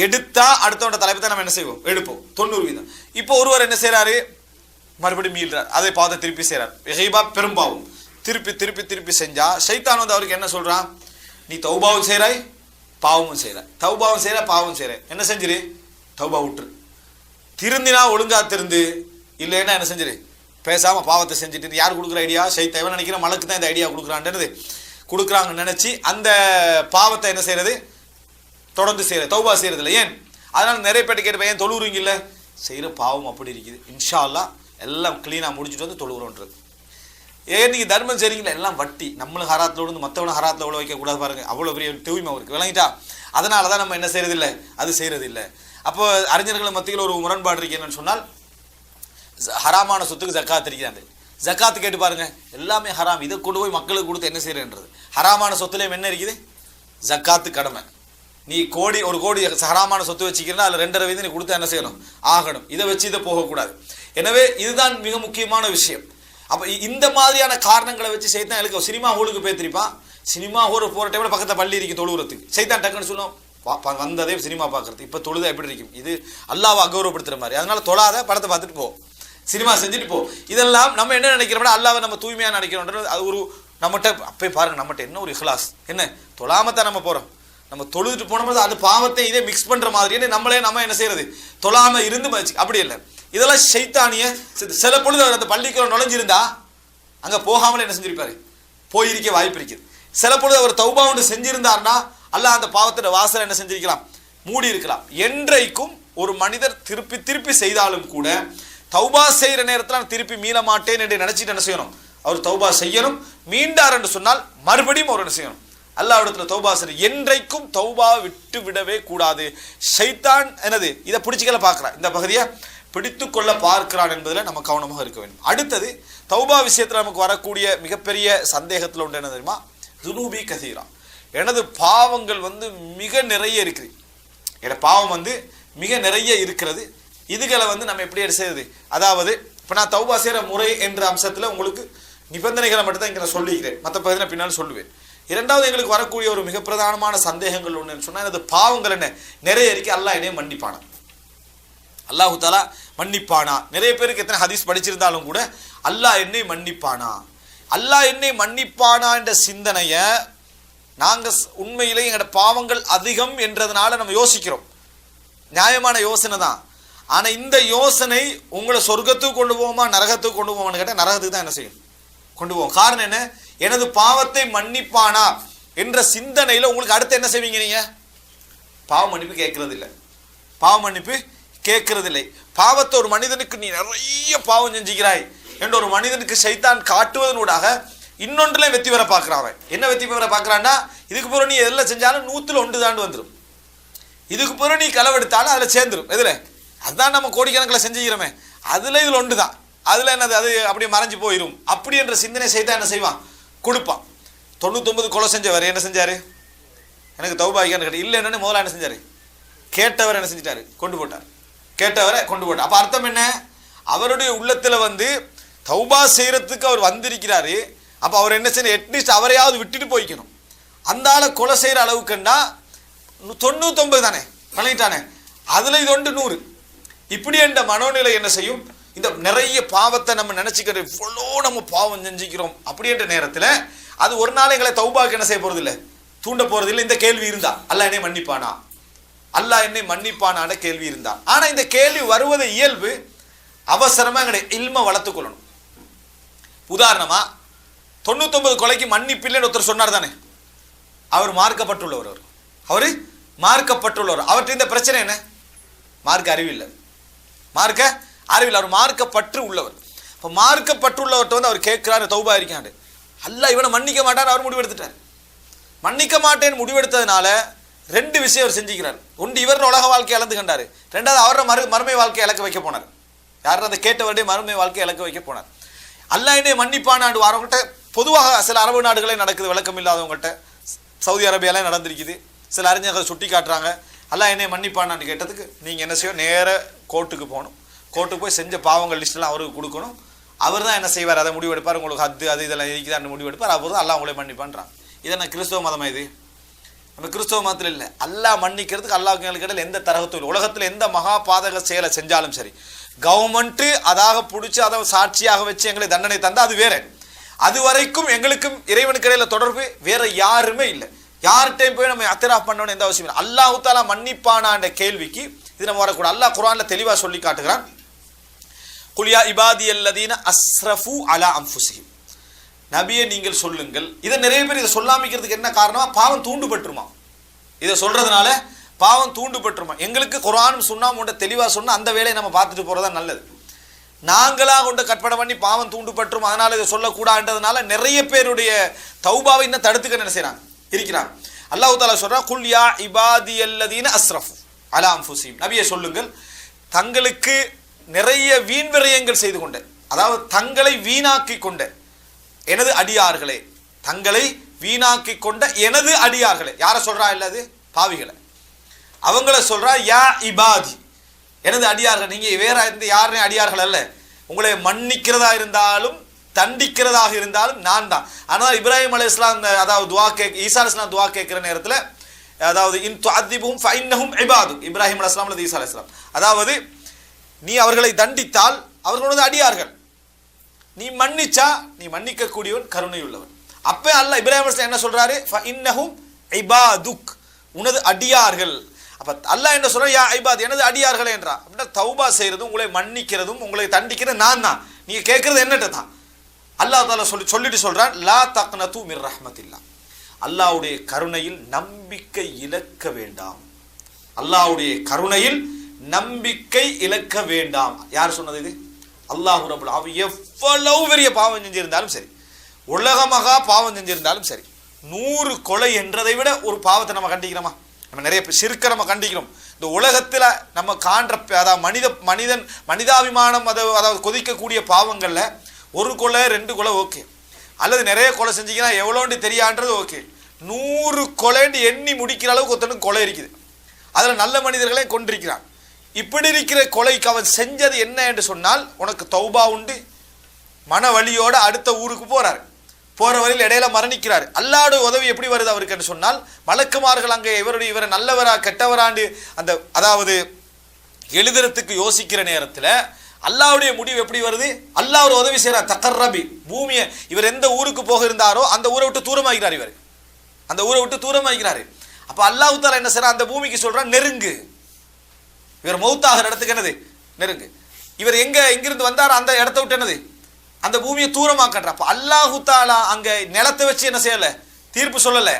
எடுத்தா அடுத்தவண்ட தலைப்பை தான் நம்ம என்ன செய்வோம், எடுப்போம் 90%. இப்போ ஒருவர் என்ன செய்யறாரு, மறுபடியும் மீள்றார், அதை பாவத்தை திருப்பி செய்யறார், ஹைபா பெரும்பாவும் திருப்பி திருப்பி திருப்பி செஞ்சா ஷைத்தான் வந்து அவருக்கு என்ன சொல்றான், நீ தௌபாவும் செய்யறாய் பாவமும் செய்யறாய், தௌபாவும் செய்யற பாவமும் செய்யற, என்ன செஞ்சிரு, தௌபா விட்டுரு, திருந்தினா ஒழுங்கா திருந்து, இல்லைன்னா என்ன செஞ்சிரு, பேசாம பாவத்தை செஞ்சுட்டு. யார் கொடுக்குற ஐடியா, ஷைத்தான் நினைக்கிற மலக்கு தான் இந்த ஐடியா கொடுக்குறான்றது கொடுக்குறாங்கன்னு நினைச்சு அந்த பாவத்தை என்ன செய்யறது, தொடர்ந்து செய்யற, தௌபா செய்யறது இல்லை. ஏன், அதனால நிறைய பேர் கேட்டு ஏன் தொழுவுறீங்க, இல்லை செய்யற பாவம் அப்படி இருக்குது, இன்ஷா அல்லாஹ் எல்லாம் கிளீனா முடிச்சுட்டு வந்து தொழுகிறோன்றது. ஏன் நீங்க தர்மம் செய்றீங்களா, எல்லாம் வட்டி, நம்மளும் ஹராத்தில் விழுந்து மற்றவனை ஹராத்தில் உள்ள வைக்க கூடாது பாருங்க, அவ்வளோ பெரிய தூய்மை அவருக்கு விளங்கிட்டா. அதனால தான் நம்ம என்ன செய்யறது இல்லை, அது செய்யறது இல்லை. அப்போ அறிஞர்கள் மத்தியில் ஒரு முரண்பாடு இருக்கு என்னன்னு சொன்னால், ஹராமான சொத்துக்கு ஜக்காத் இருக்கிறாங்க. ஜக்காத்து கேட்டு பாருங்க, எல்லாமே ஹராம், இதை கொண்டு போய் மக்களுக்கு கொடுத்து என்ன செய்யறேன்றது. ஹராமான சொத்துலேயும் என்ன இருக்குது? ஜக்காத்து கடமை. நீ ஒரு கோடி ஹராமான சொத்து வச்சுக்கிறா அதில் 2.5 நீ கொடுத்து என்ன செய்யணும்? ஆகணும். இதை வச்சு இதை போகக்கூடாது. எனவே இதுதான் மிக முக்கியமான விஷயம். அப்போ இந்த மாதிரியான காரணங்களை வச்சு சைத்தான் எனக்கு சினிமா ஹோலுக்கு பேத்திருப்பான். சினிமா ஹோல் போகிற டைமில் பக்கத்தில் பள்ளி இருக்கு தொழுகிறதுக்கு. சைத்தான் டக்குன்னு சொல்லுவோம், வந்ததே சினிமா பார்க்கறது, இப்போ தொழுத எப்படி இருக்கும், இது அல்லாவை அகௌரவப்படுத்துற மாதிரி, அதனால தொழாத, படத்தை பார்த்துட்டு போ, சினிமா செஞ்சுட்டு போ. இதெல்லாம் நம்ம என்ன நினைக்கிறோம்னா அல்லாவை நம்ம தூய்மையாக நினைக்கிறோன்றது. அது ஒரு நம்மகிட்ட அப்போ பாருங்க, நம்மகிட்ட என்ன ஒரு இஹ்லாஸ், என்ன தொழாமத்தான் நம்ம போகிறோம். நம்ம தொழுதுட்டு போனோம், அது பாவத்தை இதே மிக்ஸ் பண்ணுற மாதிரி நம்ம என்ன செய்யறது, தொழாமல் இருந்து அப்படி இல்லை. இதெல்லாம் ஷைத்தானிய. சில பொழுது அவர் அந்த பள்ளிக்குள்ள நுழைஞ்சிருந்தா அங்கே போகாமல் என்ன செஞ்சிருப்பாரு, போயிருக்க வாய்ப்பு இருக்குது. சில பொழுது அவர் தௌபா ஒன்று செஞ்சிருந்தார்னா அல்லாஹ் அந்த பாவத்தோட வாசலை என்ன செஞ்சிருக்கலாம், மூடி இருக்கலாம். என்றைக்கும் ஒரு மனிதர் திருப்பி திருப்பி செய்தாலும் கூட தௌபா செய்கிற நேரத்தில் திருப்பி மீள மாட்டேன் என்று நினைச்சிட்டு என்ன செய்யணும், அவர் தௌபா செய்யணும். மீண்டார் என்று சொன்னால் மறுபடியும் அவர் என்ன செய்யணும், அல்லாஹ்விடத்தில் தௌபா செய்ய. என்றைக்கும் தௌபா விட்டு விடவே கூடாது. ஷைத்தான் என்னது இதை பிடிச்சிக்கல பார்க்குறான், இந்த பகுதியை பிடித்து கொள்ள பார்க்கிறான் என்பதில் நம்ம கவனமாக இருக்க வேண்டும். அடுத்தது தௌபா விஷயத்தில் நமக்கு வரக்கூடிய மிகப்பெரிய சந்தேகத்தில் உண்டு என்ன தெரியுமா, துனூபி கசீரா, எனது பாவங்கள் மிக நிறைய இருக்குது, என பாவம் மிக நிறைய இருக்கிறது. இதுகளை நம்ம எப்படி செய்யுது, அதாவது இப்போ நான் தௌபா செய்கிற முறை என்ற அம்சத்தில் உங்களுக்கு நிபந்தனைகளை மட்டும் தான் இங்கே நான் சொல்லிக்கிறேன், மற்ற பகுதியில் பின்னால் சொல்லுவேன். இரண்டாவது எங்களுக்கு வரக்கூடிய ஒரு மிக பிரதானமான சந்தேகங்கள் ஒன்றுன்னு சொன்னால், எனது பாவங்கள் என்ன நிறைய இருக்கு, அல்லாஹ் என்னையும் மன்னிப்பானா, அல்லாஹு தாலா மன்னிப்பானா. நிறைய பேருக்கு எத்தனை ஹதீஸ் படிச்சிருந்தாலும் கூட அல்லாஹ் என்னை மன்னிப்பானா, அல்லாஹ் என்னை மன்னிப்பானா என்ற சிந்தனையை நாங்கள் உண்மையிலே எங்களோட பாவங்கள் அதிகம் என்றதுனால நம்ம யோசிக்கிறோம். நியாயமான யோசனை தான். ஆனால் இந்த யோசனை உங்களை சொர்க்கத்துக்கு கொண்டு போவோமா நரகத்துக்கு கொண்டு போவோம்னு கேட்டால் நரகத்துக்கு தான் என்ன செய்யும், கொண்டு போவோம். காரணம் என்ன, எனது பாவத்தை மன்னிப்பானா என்ற சிந்தனையில் உங்களுக்கு அடுத்து என்ன செய்வீங்க, நீங்கள் பாவ மன்னிப்பு கேட்கறது இல்லை, பாவ மன்னிப்பு கேட்கறதில்லை. பாவத்தை ஒரு மனிதனுக்கு நீ நிறைய பாவம் செஞ்சுக்கிறாய் என்ற ஒரு மனிதனுக்கு சைத்தான் காட்டுவதனூடாக இன்னொன்றுல வெற்றி பெற பார்க்குறான். என்ன வெற்றி பெற பார்க்குறான்னா, இதுக்கு பிறகு நீ எதில் செஞ்சாலும் 100ல் 1 தாண்டு வந்துடும், இதுக்கு பிறகு நீ களவெடுத்தாலும் அதில் சேர்ந்துடும். எதில் அதுதான் நம்ம கோடிக்கணக்கில் செஞ்சுக்கிறோமே, அதில் இதில் 1 தான், அதில் என்னது அது அப்படியே மறைஞ்சு போயிடும். அப்படி என்ற சிந்தனை சைத்தான் என்ன செய்வான், கொடுப்பான். 99 கொலை செஞ்சவர் என்ன செஞ்சார், எனக்கு தௌபாய்க்கான்னு கேட்டு இல்லை என்னன்னு முதல்ல என்ன செஞ்சார், கேட்டவர் என்ன செஞ்சிட்டாரு, கொண்டு போட்டார், கேட்டவரை கொண்டு போட்டார். அப்போ அர்த்தம் என்ன, அவருடைய உள்ளத்தில் தௌபா செய்யறதுக்கு அவர் வந்திருக்கிறாரு. அப்போ அவர் என்ன செய்யணும், அட்லீஸ்ட் அவரையாவது விட்டுட்டு போய்க்கணும். அந்த ஆளை கொலை செய்கிற அளவுக்குன்னா 99 தானே பண்ணிட்டானே, அதில் இது 100. இப்படி என்ற மனோநிலை என்ன செய்யும், இந்த நிறைய பாவத்தை நம்ம நினச்சிக்கிற இவ்வளோ நம்ம பாவம் செஞ்சுக்கிறோம் அப்படின்ற நேரத்தில் அது ஒரு நாள் எங்களை தௌபாக்கு என்ன செய்ய போகிறதில்லை, தூண்ட போகிறதில்லை. இந்த கேள்வி இருந்தா அல்லாஹ் என்னை மன்னிப்பானா, அல்லாஹ் என்னை மன்னிப்பானான கேள்வி இருந்தா. ஆனால் இந்த கேள்வி வருவது இயல்பு, அவசரமாக எங்களுடைய இல்மை வளர்த்துக்கொள்ளணும். உதாரணமாக 99 கொலைக்கு மன்னிப்பில்லைன்னு ஒருத்தர் சொன்னார் தானே, அவர் மார்க்கப்பட்டுள்ளவர், அவர் மார்க்கப்பட்டுள்ளவர். அவர்கிட்ட இந்த பிரச்சனை என்ன, மார்க்க அறிவில்லை, மார்க்க அறிவில்லை, அவர் மார்க்கப்பற்று உள்ளவர். இப்போ மார்க்கப்பட்டுள்ளவர்கிட்ட அவர் கேட்கிறாரு தௌபா இருக்காண்டு, அல்லாஹ் இவனை மன்னிக்க மாட்டார், அவர் முடிவெடுத்துட்டார். மன்னிக்க மாட்டேன்னு முடிவெடுத்ததுனால 2 விஷயம் அவர் செஞ்சுக்கிறார். ஒன்று இவரோட உலக வாழ்க்கையை இழந்து கண்டார், 2வது அவரோட மறுமை வாழ்க்கையை இழக்க வைக்க போனார். யாரும் அந்த கேட்டவருடைய மறுமை வாழ்க்கையை இழக்க வைக்க போனார். அல்லாஹ் என்னை மன்னிப்பானாண்டு வரவங்கள்ட்ட பொதுவாக சில அரபு நாடுகளே நடக்குது, விளக்கம் இல்லாதவங்கள்ட்ட. சவுதி அரேபியாலாம் நடந்திருக்குது. சில அறிஞர்கள் சுட்டி காட்டுறாங்க, அல்லாஹ் என்னை மன்னிப்பானான்னு கேட்டதுக்கு நீங்கள் என்ன செய்யணும், நேர கோர்ட்டுக்கு போகணும், கோர்ட்டுக்கு போய் செஞ்ச பாவங்கள் லிஸ்ட்டெல்லாம் அவருக்கு கொடுக்கணும். அவர் தான் என்ன செய்வார், அதை முடிவெடுப்பார். உங்களுக்கு அது இதெல்லாம் இருக்குதான்னு முடிவெடுப்பார். அவர் தான் அல்லாஹ் உங்களை மன்னிப்பான்றான். இது என்ன கிறிஸ்தவ மதமா, இது நம்ம கிறிஸ்தவ மதத்தில் இல்லை. அல்லாஹ் மன்னிக்கிறதுக்கு அல்லாஹ்ங்களுக்கு இடையில் எந்த தரகத்தும் இல்லை. உலகத்தில் எந்த மகா பாதக செயலை செஞ்சாலும் சரி, கவர்மெண்ட்டு அதாக பிடிச்சி அதை சாட்சியாக வச்சு எங்களை தண்டனை தந்தால் அது வேற. அது வரைக்கும் எங்களுக்கும் இறைவனுக்கு இடையில தொடர்பு வேற யாருமே இல்லை. யார்கிட்டையும் போய் நம்ம அத்திராஃப் பண்ணணும்னு எந்த அவசியம் இல்லை. அல்லாஹு தாலா மன்னிப்பானான்ற கேள்விக்கு இது நம்ம வரக்கூடாது. அல்லாஹ் குர்ஆன்ல தெளிவாக சொல்லி காட்டுகிறான், குல் யா இபாதியல்லதீன அஸ்ரஃபு அலா அன்ஃபுஸிஹிம், நபியை நீங்கள் சொல்லுங்கள். இதை நிறைய பேர் இதை சொல்லாமிக்கிறதுக்கு என்ன காரணமா, பாவம் தூண்டுபட்டுருமா, இதை சொல்றதுனால பாவம் தூண்டுபட்டுருமா. எங்களுக்கு குர்ஆனும் சுன்னாவும் உண்ட தெளிவாக சொன்னால் அந்த வேலையை நம்ம பார்த்துட்டு போகிறதா நல்லது. நாங்களாக கொண்டு கற்பனை பண்ணி பாவம் தூண்டுபட்டுரும் அதனால் இதை சொல்லக்கூடாதுன்றதுனால நிறைய பேருடைய தௌபாவை இன்னும் தடுத்துக்க என்ன செய்கிறாங்க, இருக்கிறாங்க. அல்லாஹ் தஆலா சொல்றா, குல் யா இபாதியல்லதீன அஸ்ரஃபு, அலா அன்ஃபுஸிஹிம், நபியே சொல்லுங்கள், தங்களுக்கு நிறைய வீண் விரயங்கள் செய்து கொண்ட, அதாவது தங்களை வீணாக்கி கொண்ட எனது அடியார்களே, தங்களை வீணாக்கி கொண்ட எனது அடியார்களே. யாரை சொல்றா? இல்லது பாவிகளை. அவங்கள சொல்றா, யா இபாதி, எனது அடியார்கள். நீங்க வேற இருந்து யாருமே அடியார்கள் அல்ல. உங்களை மன்னிக்கிறதா இருந்தாலும் தண்டிக்கிறதாக இருந்தாலும் நான் தான். ஆனால் இப்ராஹிம் அலைஹிஸ்ஸலாம் அதாவது ஈசா அலைஹிஸ்ஸலாம் துவா கேட்கிற நேரத்தில், அதாவது இன் துஅதிபுஹும் ஃபஇன்னஹும் இபாது, இப்ராஹிம் அலைஹிஸ்ஸலாம் அல்லது ஈசா அலைஹிஸ்ஸலாம், அதாவது நீ அவர்களை தண்டித்தால் அவர்களோட அடியார்கள், நீ மன்னிச்சா நீ மன்னிக்க கூடியவன், கருணை உள்ளவன். அப்ப அல்லாஹ் இப்ராஹிம் அலைஹிஸ்ஸலாம் என்ன சொல்றாரு? ஃபஇன்னஹும் இபாதுக், உனது அடியார்கள். அப்ப அல்லாஹ் என்ன சொல்ற? யா இபாத், எனது அடியார்களே என்றா. அப்படின்னா தௌபா செய்யறதும் உங்களை மன்னிக்கிறதும் உங்களை தண்டிக்கிறது நான் தான். நீங்க கேட்கறது என்னட்ட தான். அல்லாஹ் தஆலா சொல்லிட்டு சொல்றான், லா தக்னது மிர் ரஹ்மத்தில்லாஹ், அல்லாஹ்வுடைய கருணையில் நம்பிக்கை இழக்க வேண்டாம். அல்லாஹ்வுடைய கருணையில் நம்பிக்கை இழக்க வேண்டாம். யார் சொன்னது இது? அல்லாஹ் ரப்பல் ஆலமீன். எவ்வளவு பெரிய பாவம் செஞ்சிருந்தாலும் சரி, உலகமாக பாவம் செஞ்சிருந்தாலும் சரி, 100 கொலை என்றதை விட ஒரு பாவத்தை நம்ம கண்டிக்கிறோமா? நம்ம நிறைய சிறுக்க நம்ம கண்டிக்கிறோம். இந்த உலகத்துல நம்ம காண்ற, அதாவது மனிதாபிமானம், அதாவது கொதிக்கக்கூடிய பாவங்கள்ல 1 கொலை 2 கொலை ஓகே, அல்லது நிறைய கொலை செஞ்சீங்கன்னா எவ்வளோன்னு தெரியான்றது ஓகே. 100 கொலைன்னு எண்ணி முடிக்கிற அளவுக்கு ஒருத்தனுக்கு கொலை இருக்குது. அதுல நல்ல மனிதர்களே கொண்டிருக்கிறான். இப்படி இருக்கிற கொலைக்கு அவன் செஞ்சது என்ன என்று சொன்னால், உனக்கு தௌபா உண்டு, மன வலியோட அடுத்த ஊருக்கு போறாரு. போற வரையில் இடையில மரணிக்கிறார். அல்லாஹ்வுடைய உதவி எப்படி வருது அவருக்கு என்று சொன்னால், மலக்குமார்கள் அங்கே இவரை நல்லவரா கெட்டவராண்டு அந்த அதாவது எழுதுறதுக்கு யோசிக்கிற நேரத்தில் அல்லாஹ்வுடைய முடிவு எப்படி வருது? அல்லாஹ் ஒரு உதவி செய்யறார். தகர்ரபி, பூமியை இவர் எந்த ஊருக்கு போக இருந்தாரோ அந்த ஊரை விட்டு தூரமாகிறார். இவர் அந்த ஊரை விட்டு தூரமாகிறாரு. அப்ப அல்லாஹ் தஆலா என்ன செய்யறார்? அந்த பூமிக்கு சொல்றான், நெருங்கு. இவர் மௌத்தாகிற இடத்துக்கு என்னது? நெருங்கு. இவர் எங்கிருந்து வந்தாரோ அந்த இடத்த விட்டு என்னது? அந்த பூமியை தூரமாக்கன்ற. அப்ப அல்லாஹ் தஆலா அங்க நிலத்தை வச்சு என்ன செய்யல? தீர்ப்பு சொல்லல.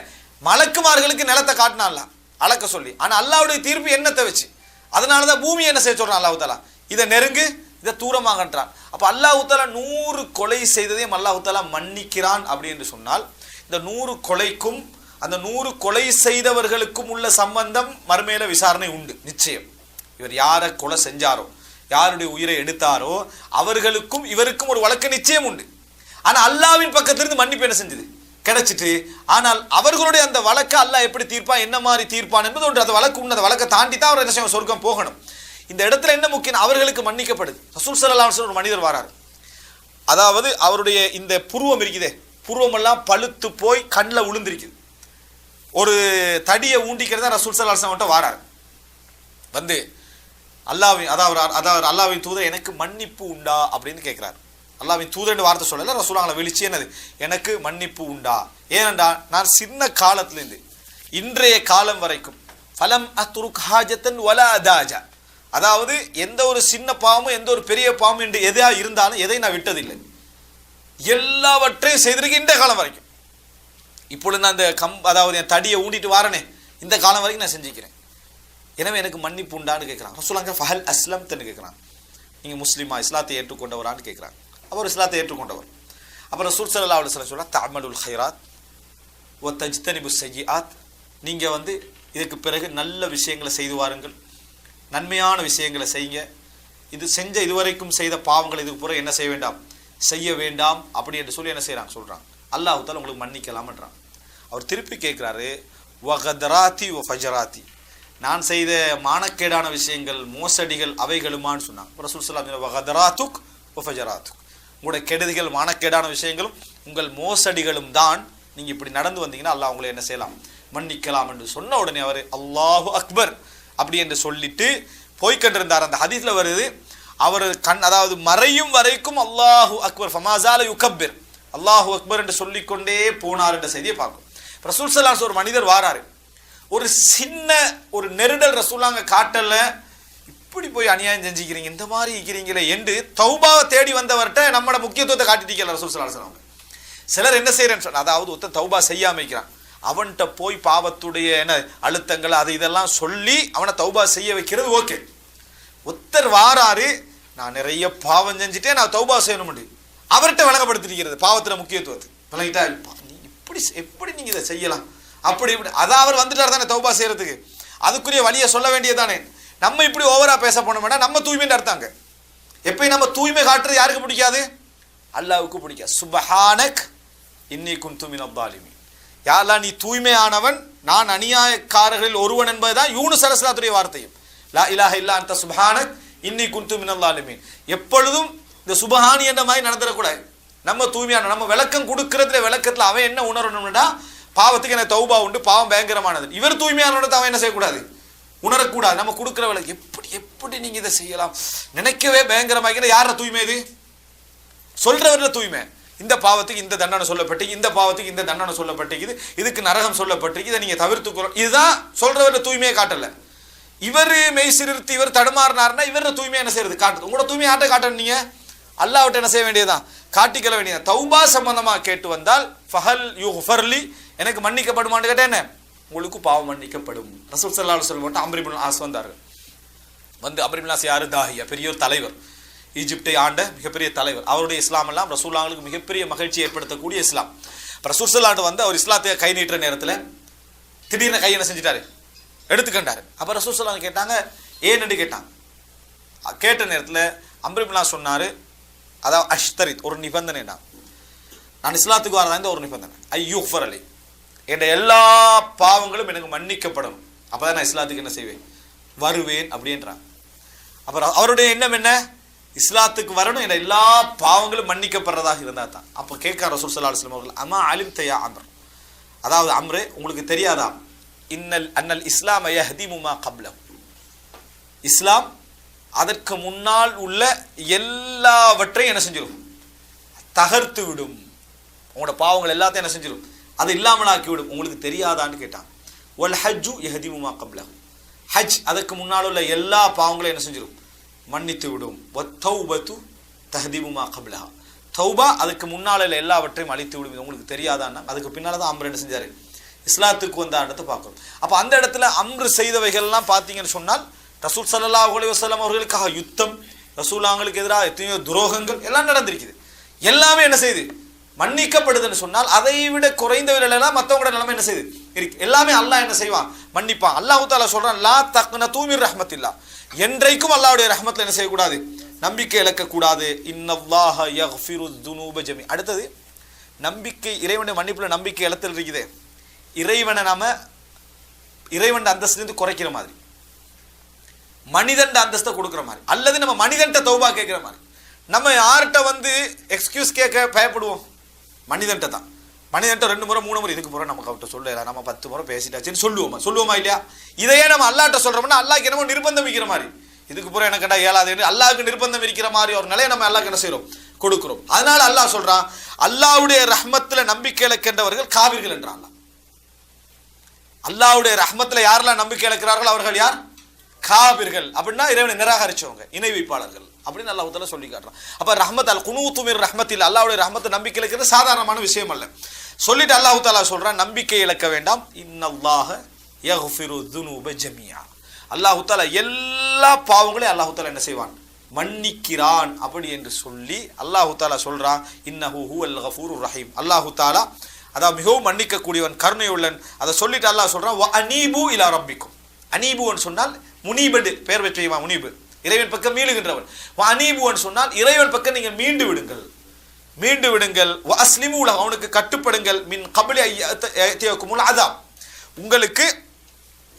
மலக்குமார்களுக்கு நிலத்தை காட்டினான்ல அளக்க சொல்லி. ஆனா அல்லாஹ்வுடைய தீர்ப்பு என்னத்தை வச்சு? அதனாலதான் பூமி என்ன செய்ய சொல்றான் அல்லாஹ் தஆலா? இதை நெருங்கு, இதை தூரமாகன்றான். அப்ப அல்லாஹ் தஆலா 100 கொலை செய்ததையும் அல்லாஹ் தஆலா மன்னிக்கிறான். அப்படி என்று சொன்னால், இந்த 100 கொலைக்கும் அந்த 100 கொலை செய்தவர்களுக்கும் உள்ள சம்பந்தம் மறுமையில விசாரணை உண்டு நிச்சயம். இவர் யாரை கொலை செஞ்சாரோ, யாருடைய உயிரை எடுத்தாரோ அவர்களுக்கும் இவருக்கும் ஒரு வழக்கு நிச்சயம் உண்டு. ஆனா அல்லாஹ்வின் பக்கத்திலிருந்து மன்னிப்பு என்ன செஞ்சது? கிடைச்சிட்டு. ஆனால் அவர்களுடைய அந்த வழக்கை அல்லாஹ் எப்படி தீர்ப்பான், என்ன மாதிரி தீர்ப்பான் என்பது ஒன்று. அந்த வழக்கு உண்டு. அந்த வழக்கை தாண்டி தான் அவர் என்ன செய்யும்? சொர்க்கம் போகணும். இந்த இடத்துல என்ன முக்கியம்? அவர்களுக்கு மன்னிக்கப்படுது. ரசூல் ஸல்லல்லாஹு அலைஹி வஸல்லம் ஒரு மனிதர் வராரு. அதாவது அவருடைய இந்த புருவம் இருக்குதே, புருவம் எல்லாம் பழுத்து போய் கண்ணில் விழுந்திருக்குது. ஒரு தடியை ஊண்டிக்கிறதா ரசூல் ஸல்லல்லாஹு அலைஹி வஸல்லம் வராரு. வந்து அல்லாஹ்வின் தூதர், எனக்கு மன்னிப்பு உண்டா அப்படின்னு கேட்கிறார். அல்லாஹ்வின் தூதர் வார்த்தை சொல்லல, ரசூலுல்லாஹ் வெளிச்சு என்னது? எனக்கு மன்னிப்பு உண்டா? ஏனென்றா நான் சின்ன காலத்திலிருந்து இன்றைய காலம் வரைக்கும் ஃபலம் அத்ருக் ஹாஜத்தன் வலா அதாஜா, அதாவது எந்த ஒரு சின்ன பாவமும் எந்த ஒரு பெரிய பாவம் என்று எதா இருந்தாலும் எதை நான் விட்டதில்லை. எல்லாவற்றையும் செய்திருக்கேன் இந்த காலம் வரைக்கும். இப்பொழுது நான் அந்த அதாவது என் தடியை ஊண்டிட்டு வாரனே, இந்த காலம் வரைக்கும் நான் செஞ்சுக்கிறேன். எனவே எனக்கு மன்னிப்பு உண்டான்னு கேட்குறான். ரசூலுல்லாஹ் ஃபஹல் அஸ்லம்ன்னு கேட்குறான். நீங்கள் முஸ்லீமா, இஸ்லாத்தை ஏற்றுக்கொண்டவரான்னு கேட்குறாங்க. அவர் இஸ்லாத்தை ஏற்றுக்கொண்டவர். அப்புறம் ரசூல் ஸல்லல்லாஹு அலைஹி வஸல்லம் சொல்றாங்க, தஅமலுல் கைராத் வ தஜ்தனிபுஸ் ஸய்யிஆத், நீங்கள் வந்து இதுக்கு பிறகு நல்ல விஷயங்களை செய்து வாருங்கள், நன்மையான விஷயங்களை செய்யுங்க. இது செஞ்ச இதுவரைக்கும் செய்த பாவங்களை இதுக்கு பிறகு என்ன செய்ய வேண்டாம், செய்ய வேண்டாம் அப்படி என்று சொல்லி என்ன செய்கிறாங்க சொல்கிறாங்க. அல்லாஹ் தஆலா உங்களுக்கு மன்னிக்கலாம்ன்றான். அவர் திருப்பி கேட்குறாரு, வகதராத்தி வ ஃபஜராத்தி, நான் செய்த மானக்கேடான விஷயங்கள் மோசடிகள் அவைகளுமான்னு சொன்னாங்க. ரசூல் ஸல்லல்லாஹு அலைஹி வஸல்லம் வகதராத்துக் வ ஃபஜராத்துக், உங்களுடைய கெடுதிகள் மானக்கேடான விஷயங்களும் உங்கள் மோசடிகளும் தான். நீங்கள் இப்படி நடந்து வந்தீங்கன்னா அல்லாஹ் உங்களை என்ன செய்யலாம், மன்னிக்கலாம் என்று சொன்ன உடனே அவர் அல்லாஹு அக்பர் அப்படி என்று சொல்லிட்டு போய்கொண்டிருந்தார். அந்த ஹதீஸ்ல வருது, அவர் அதாவது மறையும் வரைக்கும் அல்லாஹு அக்பர் ஃபமாஸால யுகப்பிர், அல்லாஹு அக்பர் என்று சொல்லிக்கொண்டே போனார் என்ற செய்தியை பார்க்கும். ரசூல் ஸல்லல்லாஹு அலைஹி வஸல்லம் ஒரு மனிதர் வாராரு. ஒரு சின்ன ஒரு நெருடல் ரசூலுல்லாஹ் காட்டல, இப்படி போய் அநியாயம் செஞ்சுக்கிறீங்க, இந்த மாதிரி இருக்கிறீங்களே என்று தௌபாவை தேடி வந்தவர்கிட்ட நம்மளோட முக்கியத்துவத்தை காட்டிட்டீங்கல்ல ரசூல் ஸல்லல்லாஹு அலைஹி வஸல்லம். சிலர் என்ன செய்யறேன்னு சொன்னா, அதாவது ஒருத்தன் தௌபா செய்யாம வைக்கிறான், அவன்கிட்ட போய் பாவத்துடைய என்ன அழுத்தங்கள் அது இதெல்லாம் சொல்லி அவனை தௌபா செய்ய வைக்கிறது ஓகே. ஒருத்தர் வாராரு, நான் நிறைய பாவம் செஞ்சுட்டே நான் தௌபா செய்யணும், அவர்கிட்ட விளங்கப்படுத்திருக்கிறது பாவத்துல முக்கியத்துவத்தை. விளங்கிட்டா, நீ இப்படி எப்படி நீங்க இதை செய்யலாம் அப்படி இப்படி, அதான் அவர் வந்துட்டார் தானே தௌபா செய்யறதுக்கு. அதுக்குரிய வழியை சொல்ல வேண்டியதானே. நம்ம இப்படி ஓவரா பேச போனோம்னா நம்ம தூய்மைன்னு அர்த்தாங்க. எப்பயும் நம்ம தூய்மை காட்டுறது யாருக்கு பிடிக்காது? அல்லாஹ்வுக்கு பிடிக்காது. சுப்ஹானக் இன்னி குன்து மினல் ஸாலிமீன். யா அல்லாஹ் நீ தூய்மையானவன், நான் அநியாயக்காரர்களில் ஒருவன் என்பதுதான் யூனுஸ் அலைஹிஸ்ஸலாத்துடைய வார்த்தையும். லா இலாஹ இல்லா அன்த சுப்ஹானக் இன்னி குன்து மினல் ஸாலிமீன். எப்பொழுதும் இந்த சுபஹானி என்ற மாதிரி நடந்துடக்கூடாது. நம்ம தூய்மையான நம்ம விளக்கம் கொடுக்கறதுல விளக்கத்துல அவன் என்ன உணரணும்னா, பாவத்துக்கு எனக்கு தௌபா உண்டு, பாவம் பயங்கரமானது. இவர் தூய்மையானோட அவன் என்ன செய்யக்கூடாது? உணரக்கூடாது. நம்ம கொடுக்குற விளக்கு எப்படி எப்படி நீங்க இதை செய்யலாம் நினைக்கவே பயங்கரமாக. யார தூய்மை இது? சொல்றவர்ல தூய்மை. இந்த பாவத்துக்கு இந்த தண்டனை சொல்லப்பட்டு, இந்த பாவத்துக்கு இந்த தண்டனை சொல்லப்பட்டிருக்குது, இதுக்கு நரகம் சொல்லப்பட்டிருக்கு, இதை நீங்க தவிர்த்துக்கொள்ள, இதுதான் சொல்றவர்ல தூய்மையை காட்டல. இவர் மெய் சிறுத்து இவர் தடுமாறினார்னா இவர தூய்மை என்ன செய்யறது? காட்டுது. உங்களோட தூய்மை யார்ட்ட காட்டணும்? நீங்க அல்லாஹ்விட்ட என்ன செய்ய வேண்டியதான்? காட்டிக்கொள்ள வேண்டியதான். தௌபா சம்பந்தமா கேட்டு வந்தால் ஃபஹல் யுஃபர்லி, எனக்கு மன்னிக்கப்படுமான்னு கேட்டா என்ன? உங்களுக்கு பாவம் மன்னிக்கப்படும். ரசூல் ஸல்லல்லாஹு அலைஹி வஸல்லம் அம்ர் இப்னு ஆஸ் வந்தார்கள். வந்து அம்ர் இப்னு ஆஸ் யாரு? தாஹியா, பெரிய ஒரு தலைவர், ஈஜிப்டை ஆண்ட மிகப்பெரிய தலைவர். அவருடைய இஸ்லாம் எல்லாம் ரசூலுல்லாஹ்வுக்கு மிகப்பெரிய மகிழ்ச்சி ஏற்படுத்தக்கூடிய இஸ்லாம். ரசூல் ஸல்லல்லாஹு அலைஹி வந்து அவர் இஸ்லாத்தை கை நீட்டுற நேரத்தில் திடீர்னு கை என்ன செஞ்சிட்டாரு? எடுத்துக்கண்டாரு. அப்ப ரசூல் ஸல்லல்லாஹு அலைஹி கேட்டாங்க, ஏன்னு கேட்டாங்க. கேட்ட நேரத்தில் அம்ர் இப்னு ஆஸ் சொன்னாரு, அதாவது அஷ்தரித், ஒரு நிபந்தனை, நான் இஸ்லாத்துக்கு வரதா இந்த ஒரு நிபந்தனை, ஐயுஃபர் அலி, என்ற எல்லா பாவங்களும் எனக்கு மன்னிக்கப்படும், அப்பதான் நான் இஸ்லாத்துக்கு என்ன செய்வேன்? வருவேன் அப்படின்றாங்க. அப்புறம் அவருடைய எண்ணம் என்ன? இஸ்லாத்துக்கு வரணும், என்ற எல்லா பாவங்களும் மன்னிக்கப்படுறதாக இருந்தா தான். அப்போ கேட்க ரசூல் ஸல்லல்லாஹு அலைஹி வஸல்லம் அவர்கள், அமா அலிம் தயா அம்ர், அதாவது அம்ரே உங்களுக்கு தெரியாதா, அன்னல் இஸ்லாம் யஹ்திமு மா கப்லஹு, இஸ்லாம் அதற்கு முன்னால் உள்ள எல்லாவற்றையும் என்ன செஞ்சிடும்? தகர்த்து விடும். உங்களோட பாவங்கள் எல்லாத்தையும் என்ன செஞ்சிடும்? அது இல்லாமலாக்கி விடும். உங்களுக்கு தெரியாதான்னு கேட்டான். வல் ஹஜ்ஜு யஹ்திமு மா கப்லஹு, ஹஜ் அதற்கு முன்னால் உள்ள எல்லா பாவங்களையும் என்ன செஞ்சிடும்? மன்னித்து விடும். வத்தௌபத்து தஹ்திமு மா கப்லஹா, தௌபா அதுக்கு முன்னால் உள்ள எல்லாவற்றையும் அழித்து விடும். உங்களுக்கு தெரியாதான்னா அதுக்கு பின்னால தான் அம்ர் என்ன செஞ்சாரு? இஸ்லாத்துக்கு வந்த இடத்தை பார்க்கணும். அப்ப அந்த இடத்துல அம்ர் செய்தவைகள்லாம் பார்த்தீங்கன்னு சொன்னால் ரசூல் ஸல்லல்லாஹு அலைஹி வஸல்லம் அவர்களுக்காக யுத்தம், ரசூலுல்லாஹ்வுக்கு எதிராக எத்தனையோ துரோகங்கள் எல்லாம் நடந்திருக்குது. எல்லாமே என்ன செய்யுது? மன்னிக்கப்படுதுன்னு சொன்னால் அதை விட குறைந்தவர்கள் எல்லாம் மற்றவங்களோட நிலைமை என்ன செய்யுது? இருக்கு. எல்லாமே அல்லாஹ் என்ன செய்வான்? மன்னிப்பான். அல்லாஹ் தஆலா சொல்றான், லா தக்னது மிர் ரஹ்மத்தில்லாஹ், என்றைக்கும் அல்லாஹ்வுடைய ரஹ்மத்துல என்ன செய்யக்கூடாது? நம்பிக்கை இழக்க கூடாது. இன்னல்லாஹ யக்ஃபிரு ذுனூப ஜமீ. அடுத்தது நம்பிக்கை, இறைவனுடைய மன்னிப்புல நம்பிக்கை இழத்தல் இருக்குதே, இறைவனை நாம இறைவன் அந்தஸ்திலிருந்து குறைக்கிற மாதிரி, மனிதன் அந்தஸ்தை கொடுக்குற மாதிரி, அல்லது நம்ம மனிதன்ட்ட தௌபா கேட்கிற மாதிரி. நம்ம யார்கிட்ட வந்து எக்ஸ்கியூஸ் கேட்க பயப்படுவோம்? மனிதன்ட்ட தான். மனிதன்ட்ட 2 முறை 3 முறை இதுக்கு முறை நமக்கு அவர்கிட்ட சொல்லல, நம்ம 10 முறை பேசிட்டாச்சுன்னு சொல்லுவோமா இல்லையா? இதையே நம்ம அல்லாஹ்ட்ட சொல்றோம்னா அல்லாஹ்க்கு என்னமோ நிர்பந்தம் வைக்கிற மாதிரி, இதுக்கு புறம் எனக்கு கேட்டா ஏழாது, அல்லாஹ்க்கு நிர்பந்தம் இருக்கிற மாதிரி ஒரு நிலையை நம்ம அல்லாஹ்க்கு என்ன செய்யறோம்? கொடுக்கிறோம். அதனால அல்லாஹ் சொல்றான், அல்லாஹ்வுடைய ரஹ்மத்துல நம்பிக்கை இழக்கின்றவர்கள் காவிர்கள் என்றான். அல்லாஹ்வுடைய ரஹ்மத்துல யாரெல்லாம் நம்பிக்கை இழக்கிறார்கள் அவர்கள் யார்? காபிர்கள். அப்படின்னா இறைவனை நிராகரிச்சவங்க, இணை வைப்பாளர்கள் அப்படின்னு அல்லாஹ் தஆலா சொல்லி காட்டுறான். அப்ப ரஹ்மத் அல் குனூது மிர் ரஹ்மத்தில், அல்லாஹ்வுடைய ரஹ்மத்தை நம்பிக்கை இழக்கிறது சாதாரணமான விஷயம் அல்ல. சொல்லிட்டு அல்லாஹ் தஆலா சொல்றான், நம்பிக்கை இழக்க வேண்டாம். இன்னல்லாஹ யக்ஃபிரு ذுனூப ஜமீஆ, அல்லாஹ் தஆலா எல்லா பாவங்களையும் அல்லாஹ் தஆலா என்ன செய்வான்? மன்னிக்கிறான். அப்படி என்று சொல்லி அல்லாஹ் தஆலா சொல்றான், இன்னஹு ஹுவல் கஃபூருர் ரஹீம், அல்லாஹ் தஆலா அதாவது மிகவும் மன்னிக்க கூடியவன், கருணை உள்ளவன். அதை சொல்லிட்டு அல்லாஹ் சொல்றான், வ அனீபு இலா ரப்பிக்கும், அனீபுன்னு சொன்னால் முனீபு, பெயர் பெற்றவா முனீபு, இறைவன் பக்கம் மீளுகின்றவன். வ அனீபுன்னு சொன்னால் இறைவன் பக்கம் நீங்கள் மீண்டு விடுங்கள். வ அஸ்லிமு லஹு, அவனுக்கு கட்டுப்படுங்கள். மின் கப்லி யஅதியகுமுல் அஸாப், உங்களுக்கு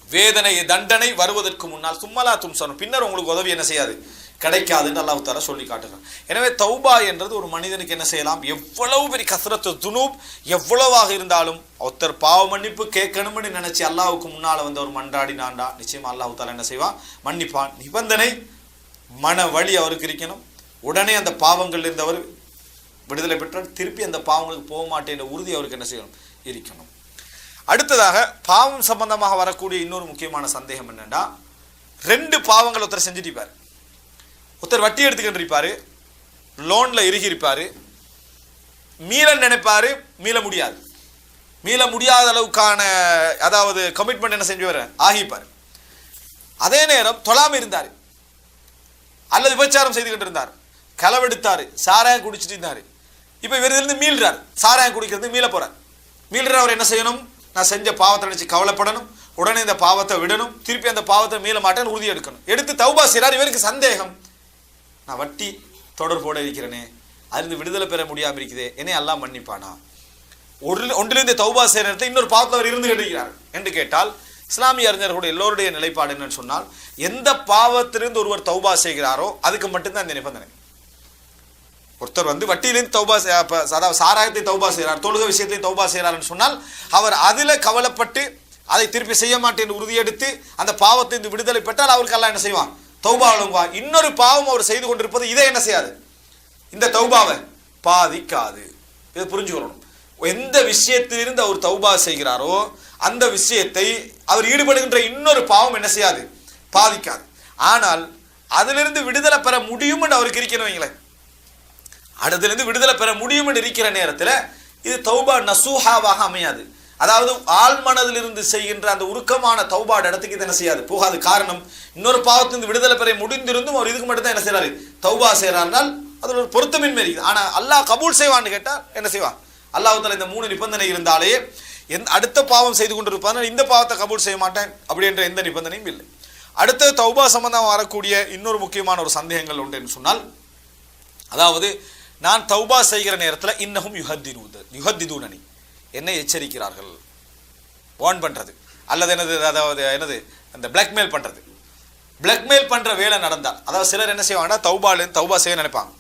வேதனை தண்டனை வருவதற்கு முன்னால், சும்மலா தும்சனு, பின்னர் உங்களுக்கு உதவி என்ன செய்யாது? கிடைக்காதுன்னு அல்லாஹ் தஆலா சொல்லி காட்டுறான். எனவே தௌபா என்றது ஒரு மனிதனுக்கு என்ன செய்யலாம்? எவ்வளவு பெரிய கஸ்ரத்து துனூப் எவ்வளவாக இருந்தாலும் ஒருத்தர் பாவ மன்னிப்பு கேட்கணும்னு நினைச்சு அல்லாஹ்வுக்கு முன்னால வந்து ஒரு மன்றாடினாண்டா நிச்சயமா அல்லாஹ் தஆலா என்ன செய்வான்? மன்னிப்பான். நிபந்தனை மன வழி அவருக்கு இருக்கணும். உடனே அந்த பாவங்கள் இருந்தவர் விடுதலை பெற்றால் திருப்பி அந்த பாவங்களுக்கு போக மாட்டேன் உறுதி அவருக்கு என்ன செய்யணும்? இருக்கணும். அடுத்ததாக பாவம் சம்பந்தமாக வரக்கூடிய இன்னொரு முக்கியமான சந்தேகம் என்னன்னா, 2 பாவங்கள் ஒருத்தர் செஞ்சுட்டிருப்பார். ஒருத்தர் வட்டி எடுத்துக்கிட்டு இருப்பாரு, லோன்ல இறுகி இருப்பாரு, மீள நினைப்பாரு, மீள முடியாத அளவுக்கான அதாவது கமிட்மெண்ட் என்ன செஞ்சு வர ஆகிப்பாரு. அதே நேரம் தொழாம இருந்தாரு, அல்லது விபச்சாரம் செய்துகிட்டு இருந்தார், களவெடுத்தாரு, சாராயம் குடிச்சிட்டு இருந்தாரு. இப்ப இவரிலிருந்து மீள்றாரு, சாராயம் குடிக்கிறது மீள போறார். மீள்ற அவர் என்ன செய்யணும்? நான் செஞ்ச பாவத்தை நினைச்சு கவலைப்படணும், உடனே இந்த பாவத்தை விடணும், திருப்பி அந்த பாவத்தை மீள மாட்டேன்னு உறுதி எடுக்கணும். எடுத்து தௌபா செய்கிறார். இவருக்கு சந்தேகம், நான் வட்டி தொடர்போடு இருக்கிறேனே, அதிலிருந்து விடுதலை பெற முடியாமல் இருக்குதே, என்னை அல்லாஹ் மன்னிப்பானா? ஒன்றிலிருந்து தௌபா செய்கிற நேரத்தில் இன்னொரு பாவத்தில் அவர் இருந்து கொண்டிருக்கிறார் என்று கேட்டால், இஸ்லாமிய அறிஞர்களுடைய எல்லோருடைய நிலைப்பாடு என்னன்னு சொன்னால், எந்த பாவத்திலிருந்து ஒருவர் தௌபா செய்கிறாரோ அதுக்கு மட்டும்தான் இந்த நிபந்தனை. ஒருத்தர் வட்டியிலிருந்து தௌபா, அதாவது சாராயத்தை தௌபா செய்கிறார், தொழுகை விஷயத்திலையும் தௌபா செய்கிறார்னு சொன்னால், அவர் அதில் கவலைப்பட்டு அதை திருப்பி செய்ய மாட்டேன் உறுதியெடுத்து அந்த பாவத்தை விடுதலை பெற்றால் அவருக்கு எல்லாம் என்ன செய்வான்? தௌபா வழங்குவான். இன்னொரு பாவம் அவர் செய்து கொண்டிருப்பது இதை என்ன செய்யாது? இந்த தௌபாவை பாதிக்காது. இதை புரிஞ்சுக்கணும். எந்த விஷயத்திலிருந்து அவர் தௌபா செய்கிறாரோ அந்த விஷயத்தை அவர் ஈடுபடுகின்ற இன்னொரு பாவம் என்ன செய்யாது? பாதிக்காது. ஆனால் அதிலிருந்து விடுதலை பெற முடியும் என்று அவருக்கு இருக்கணும் வைங்களேன். அதிலிருந்து விடுதலை பெற முடியும் என்று இருக்கிற நேரத்தில் இது தௌபா நசூஹாவாக அமையாது. அதாவது ஆழ்மனதிலிருந்து செய்கின்ற அந்த உருக்கமான தௌபாட இடத்துக்கு இது என்ன செய்யாது? போகாது. காரணம், இன்னொரு பாவத்திலிருந்து விடுதலை பெற முடிந்திருந்தும் அவர் இதுக்கு மட்டும் தான் என்ன செய்யறாரு? தௌபா செய்யறாருனால் அதில் ஒரு பொருத்தமின்மை இருக்குது. ஆனால் அல்லாஹ் கபூல் செய்வான்னு கேட்டால் என்ன செய்வான்? அல்லாஹ்வுத்தாலா இந்த 3 நிபந்தனை இருந்தாலே அடுத்த பாவம் செய்து கொண்டிருப்பாங்க, இந்த பாவத்தை கபூல் செய்ய மாட்டேன் அப்படி என்ற எந்த நிபந்தனையும் இல்லை. அடுத்த தௌபா சம்பந்தம் வரக்கூடிய இன்னொரு முக்கியமான ஒரு சந்தேகங்கள் உண்டு என்று சொன்னால், அதாவது நான் தௌபா செய்கிற நேரத்தில் இன்னஹும் யுஹத்திதூனனி, என்னை எச்சரிக்கிறார்கள், வார்ன் பண்றது, அல்லது அதாவது அந்த பிளாக்மெயில் பண்றது. பிளாக்மெயில் பண்ற வேலை நடந்தால், அதாவது சிலர் என்ன செய்வாங்கன்னா தௌபா செய்ய நினைப்பாங்க.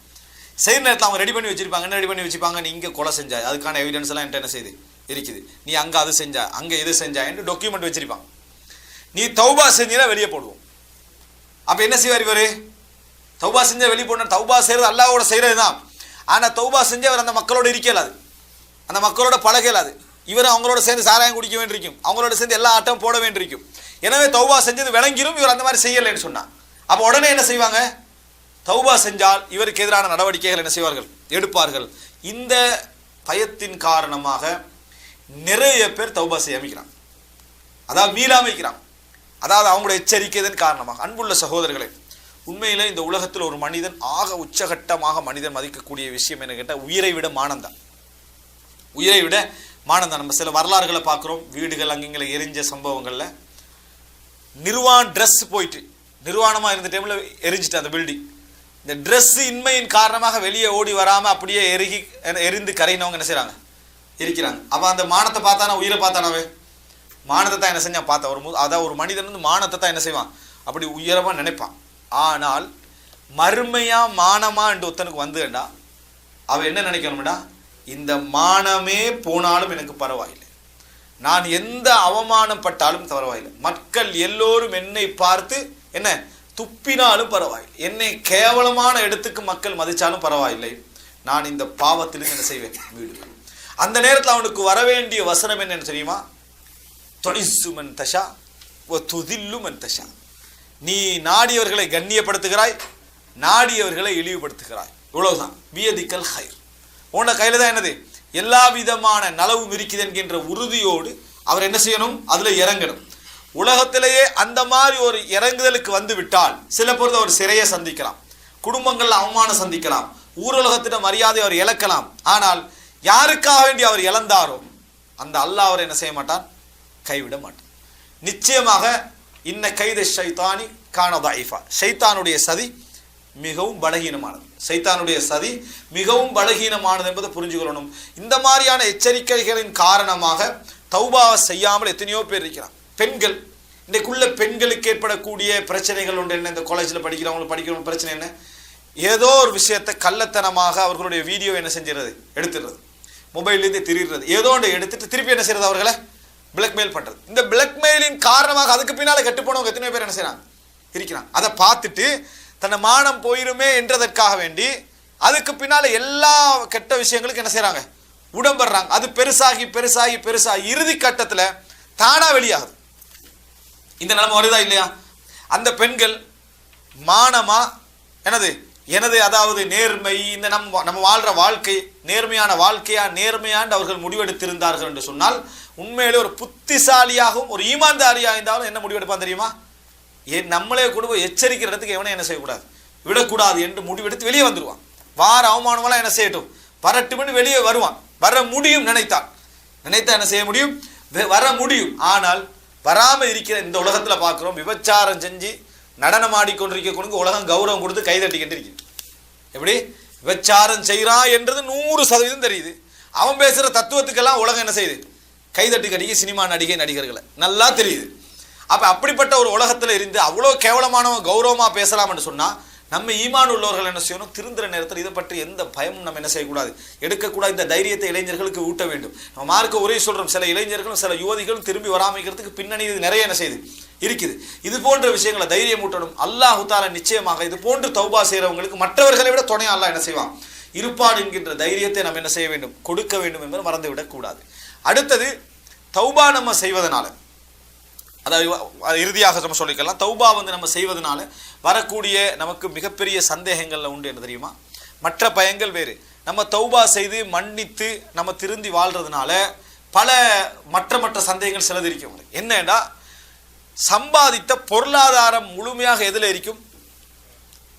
செய்கிற நேரத்தில் அவங்க ரெடி பண்ணி வச்சிருப்பாங்க. என்ன ரெடி பண்ணி வச்சுப்பாங்க? நீ இங்கே கொலை செஞ்சாய், அதுக்கான எவிடன்ஸ் எல்லாம் என்கிட்ட என்ன செய்யுது இருக்குது, நீ அங்கே அது செஞ்சா, அங்கே இது செஞ்சா என்று டாக்குமெண்ட் வச்சிருப்பாங்க. நீ தௌபா செஞ்சா வெளியே போடுவோம். அப்போ என்ன செய்வார் இவர்? தௌபா செஞ்சா வெளியே போடணும். தௌபா செய்கிறது அல்லாஹ்வோட செய்கிறது தான். ஆனால் தௌபா செஞ்சு அவர் அந்த மக்களோட இருக்கலாது, அந்த மக்களோட பழகலாது. இவர் அவங்களோட சேர்ந்து சாராயம் குடிக்க வேண்டியிருக்கும், அவங்களோட சேர்ந்து எல்லா ஆட்டம் போட வேண்டியிருக்கும். எனவே தௌபா செஞ்சது விளங்கிரும் இவர் அந்த மாதிரி செய்யலைன்னு சொன்னான். அப்போ உடனே என்ன செய்வாங்க? தௌபா செஞ்சால் இவருக்கு எதிரான நடவடிக்கைகள் என்ன செய்வார்கள்? எடுப்பார்கள். இந்த பயத்தின் காரணமாக நிறைய பேர் தௌபா செய்ய அமைக்கிறான், அதாவது மீளாமைக்கிறான். அதாவது அவங்களோட எச்சரிக்கைதன் காரணமாக. அன்புள்ள சகோதரர்களே, உண்மையில இந்த உலகத்தில் ஒரு மனிதன் ஆக உச்சகட்டமாக மனிதன் மதிக்கக்கூடிய விஷயம் என்ன கேட்டால், உயிரை விட மானந்தான். உயிரை விட மானந்தான். நம்ம சில வரலாறுகளை பார்க்குறோம், வீடுகள் அங்கங்களை எரிஞ்ச சம்பவங்களில். நிர்வாண ட்ரெஸ் போயிட்டு நிர்வாணமாக இருந்த டைமில் எரிஞ்சிட்டு அந்த பில்டிங், இந்த ட்ரெஸ் இன்மையின் காரணமாக வெளியே ஓடி வராமல் அப்படியே எரிந்து கரையினவங்க என்ன செய்கிறாங்க? இருக்கிறாங்க. அப்போ அந்த மானத்தை பார்த்தானா, உயிரை பார்த்தானாவே? மானத்தை தான் என்ன செஞ்சான்? பார்த்தா அதாவது ஒரு மனிதன் மானத்தை தான் என்ன செய்வான்? அப்படி உயரமாக நினைப்பான். ஆனால் மறுமையா மானமா என்று ஒருத்தனுக்கு வந்துடா, அவன் என்ன நினைக்கணும்டா? இந்த மானமே போனாலும் எனக்கு பரவாயில்லை, நான் எந்த அவமானம் பட்டாலும் பரவாயில்லை, மக்கள் எல்லோரும் என்னை பார்த்து என்ன துப்பினாலும் பரவாயில்லை, என்னை கேவலமான இடத்துக்கு மக்கள் மதிச்சாலும் பரவாயில்லை, நான் இந்த பாவத்திலிருந்து என்ன செய்வேன்? வீடுவேன். அந்த நேரத்தில் அவனுக்கு வர வேண்டிய வசனம் என்னன்னு தெரியுமா? தொழிசு மன் தஷா ஒ துதில்லு மன் தஷா. நீ நாடியவர்களை கண்ணியப்படுத்துகிறாய், நாடியவர்களை இழிவுபடுத்துகிறாய். இவ்வளவுதான். பியதிக்கல் ஹைர், உன்ன கையில தான் என்னது? எல்லா விதமான நலவும் இருக்குது என்கின்ற உறுதியோடு அவர் என்ன செய்யணும்? அதுல இறங்கணும். உலகத்திலேயே அந்த மாதிரி ஒரு இறங்குதலுக்கு வந்து விட்டால் சில பொழுது அவர் சிறையை சந்திக்கலாம், குடும்பங்கள்ல அவமானம் சந்திக்கலாம், ஊரலகத்திட மரியாதை அவர் இழக்கலாம். ஆனால் யாருக்காக வேண்டி அவர் இழந்தாரோ அந்த அல்லாஹ் அவர் என்ன செய்ய மாட்டான்? கைவிட மாட்டான். நிச்சயமாக இன்ன கைத ஷைத்தானி கான தஈஃபா, ஷைத்தானுடைய சதி மிகவும் பலகீனமானது. சைத்தானுடைய சதி மிகவும் பலகீனமானது என்பதை புரிஞ்சுக்கொள்ளணும். இந்த மாதிரியான எச்சரிக்கைகளின் காரணமாக தௌபாவை செய்யாமல் எத்தனையோ பேர் இருக்கிறான். பெண்கள், இன்றைக்குள்ள பெண்களுக்கு ஏற்படக்கூடிய பிரச்சனைகள் உண்டு. என்ன? இந்த காலேஜில் படிக்கிறவங்க பிரச்சனை என்ன? ஏதோ ஒரு விஷயத்தை கள்ளத்தனமாக அவர்களுடைய வீடியோ என்ன செஞ்சிடறது? எடுத்துடுறது, மொபைல்லேருந்து திரிடுறது, ஏதோ ஒன்று எடுத்துட்டு திருப்பி என்ன செய்யறது? அவர்களை பிளாக்மெயில் பண்றது. இந்த பிளாக்மெயிலின் காரணமாக அதுக்கு பின்னால் கெட்டுப்போனவங்க எத்தனை பேர் என்ன செய்யறாங்க? இருக்கிறாங்க. அதை பார்த்துட்டு தன்னை மானம் போயிருமே என்றதற்காக வேண்டி அதுக்கு பின்னால எல்லா கெட்ட விஷயங்களுக்கு என்ன செய்யறாங்க? உடம்படுறாங்க. அது பெருசாகி பெருசாகி பெருசாகி இறுதி கட்டத்தில் தானா வெளியாகுது. இந்த நிலைமை வருதா இல்லையா? அந்த பெண்கள் மானமா எனது அதாவது நேர்மை, இந்த நம்ம வாழ்ற வாழ்க்கை நேர்மையான வாழ்க்கையா, நேர்மையாண்டு அவர்கள் முடிவெடுத்திருந்தார்கள் என்று சொன்னால் உண்மையிலே ஒரு புத்திசாலியாகவும் ஒரு ஈமான்தாரியாக இருந்தாலும் என்ன முடிவெடுப்பான் தெரியுமா? நம்மளே கூட எச்சரிக்கிற இடத்துக்கு எவனே என்ன செய்யக்கூடாது, விடக்கூடாது என்று முடிவெடுத்து வெளியே வந்துடுவான். வார அவமானமெல்லாம் என்ன செய்யட்டும், வரட்டும்னு வெளியே வருவான். வர முடியும், நினைத்தா என்ன செய்ய முடியும்? வர முடியும். ஆனால் வராமல் இருக்கிற இந்த உலகத்தில் பார்க்குறோம், விபச்சாரம் செஞ்சு நடனம் ஆடிக்கொண்டிருக்க உலகம் கௌரவம் கொடுத்து கைதட்டிக்கிட்டு இருக்கு. எப்படி விபச்சாரம் செய்கிறான் என்றது 100% தெரியுது. அவன் பேசுகிற தத்துவத்துக்கெல்லாம் உலகம் என்ன செய்யுது? கைதட்டி கடிக்க சினிமா நடிகை நடிகர்களை நல்லா தெரியுது. அப்போ அப்படிப்பட்ட ஒரு உலகத்தில் இருந்து அவ்வளோ கேவலமானவன் கௌரவமாக பேசலாம்னு சொன்னால் நம்ம ஈமான் உள்ளவர்கள் என்ன செய்யணும்? திருந்துற நேரத்தில் இதை பற்றி எந்த பயமும் நம்ம என்ன செய்யக்கூடாது, எடுக்கக்கூடாது. இந்த தைரியத்தை இளைஞர்களுக்கு ஊட்ட வேண்டும். நம்ம மார்க்க உரை சொல்கிறோம், சில இளைஞர்களும் சில யுவதிகளும் திரும்பி வராமைக்கிறதுக்கு பின்னணி இது நிறைய என்ன செய்யுது இருக்குது. இது போன்ற விஷயங்களை தைரியம் ஊட்டணும். அல்லாஹ் தஆலா நிச்சயமாக இது போன்று தௌபா செய்கிறவங்களுக்கு மற்றவர்களை விட துணை அல்லாஹ் என்ன செய்வான்? இருப்பாடு என்கின்ற தைரியத்தை நம்ம என்ன செய்ய வேண்டும்? கொடுக்க வேண்டும் என்பதை மறந்துவிடக்கூடாது. அடுத்தது, தௌபா நம்ம செய்வதனால, அதாவது இறுதியாக நம்ம சொல்லிக்கலாம், தௌபா நம்ம செய்வதனால வரக்கூடிய நமக்கு மிகப்பெரிய சந்தேகங்கள்ல உண்டு என்ன தெரியுமா? மற்ற பயங்கள் வேறு. நம்ம தௌபா செய்து மன்னித்து நம்ம திருந்தி வாழ்றதுனால பல மற்ற சந்தேகங்கள் சிலது இருக்கும். என்னன்னா, சம்பாதித்த பொருளாதாரம் முழுமையாக எதில் இருக்கும்?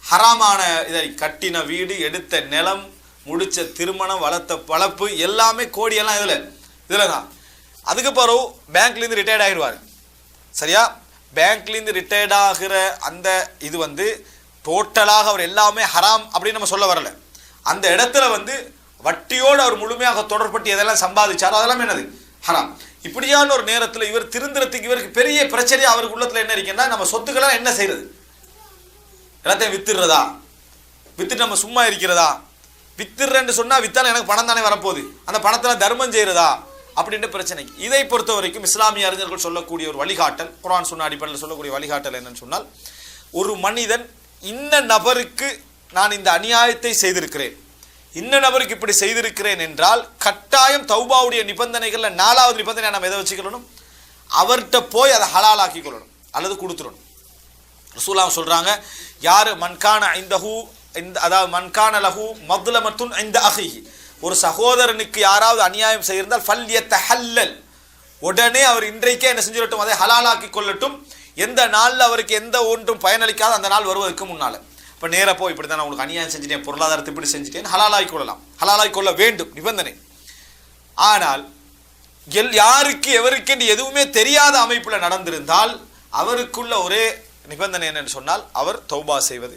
ஹராமான இதை கட்டின வீடு, எடுத்த நிலம், முடிச்ச திருமணம், வளர்த்த வளர்ப்பு எல்லாமே கோடியெல்லாம் இதில் தான். அதுக்கு பிறகு பேங்க்லேருந்து ரிட்டையர்ட் ஆகிடுவார். சரியா? பேங்க்லேருந்து ரிட்டையர்ட் ஆகிற அந்த இது டோட்டலாக அவர் எல்லாமே ஹராம் அப்படின்னு நம்ம சொல்ல வரல. அந்த இடத்துல வட்டியோடு அவர் முழுமையாக தொடர்பட்டு எதெல்லாம் சம்பாதிச்சாரோ அதெல்லாம் என்னது? ஹராம். இப்படியான ஒரு நேரத்தில் இவர் திருந்துறதுக்கு இவருக்கு பெரிய பிரச்சனை அவருக்கு உள்ளத்தில் என்ன இருக்குன்னா, நம்ம சொத்துக்கெல்லாம் என்ன செய்யறது? எல்லாத்தையும் வித்துடுறதா? வித்துட்டு நம்ம சும்மா இருக்கிறதா? வித்துடுறேன்னு சொன்னா வித்தாலும் எனக்கு பணம் தானே வரப்போகுது, அந்த பணத்தில் தர்மம் செய்யறதா அப்படின்ற பிரச்சனை. இதை பொறுத்த வரைக்கும் இஸ்லாமிய அறிஞர்கள் சொல்லக்கூடிய ஒரு வழிகாட்டல், குர்ஆன் சுன்னா அடிப்படையில் சொல்லக்கூடிய வழிகாட்டல் என்னன்னு சொன்னால், ஒரு மனிதன் இன்ன நபருக்கு நான் இந்த அநியாயத்தை செய்திருக்கிறேன், இன்ன நபருக்கு இப்படி செய்திருக்கிறேன் என்றால் கட்டாயம் தௌபாவுடைய நிபந்தனைகள்ல 4வது நிபந்தனை நம்ம எதை வச்சுக்கணும்? அவர்கிட்ட போய் அதை ஹலாலாக்கி கொள்ளணும் அல்லது கொடுத்துடணும். ரசூலுல்லாஹ் சொல்றாங்க, யாரு மன்கான இந்தஹு, அதாவது மன்கான லஹு மத்லமத்துன் இந்த அஹிஹி, ஒரு சகோதரனுக்கு யாராவது அநியாயம் செய்திருந்தால் ஃபல்யத்தஹல்லல், உடனே அவர் இன்றைக்கே என்ன செஞ்சிடட்டும்? அதை ஹலாலாக்கி கொள்ளட்டும். எந்த நாளில் அவருக்கு எந்த ஒன்றும் பயனளிக்காத அந்த நாள் வருவதற்கு முன்னால. இப்போ நேராக போய் இப்படி தான் நான் உங்களுக்கு அநியாயம் செஞ்சுட்டேன், பொருளாதாரத்தை இப்படி செஞ்சுட்டேன், ஹலாலாக்கி கொள்ளலாம், ஹலாலாக்கி கொள்ள வேண்டும் நிபந்தனை. ஆனால் யாருக்கு எவருக்கு எதுவுமே தெரியாத அமைப்பில் நடந்திருந்தால் அவருக்குள்ள ஒரே நிபந்தனை என்னன்னு சொன்னால், அவர் தௌபா செய்வது,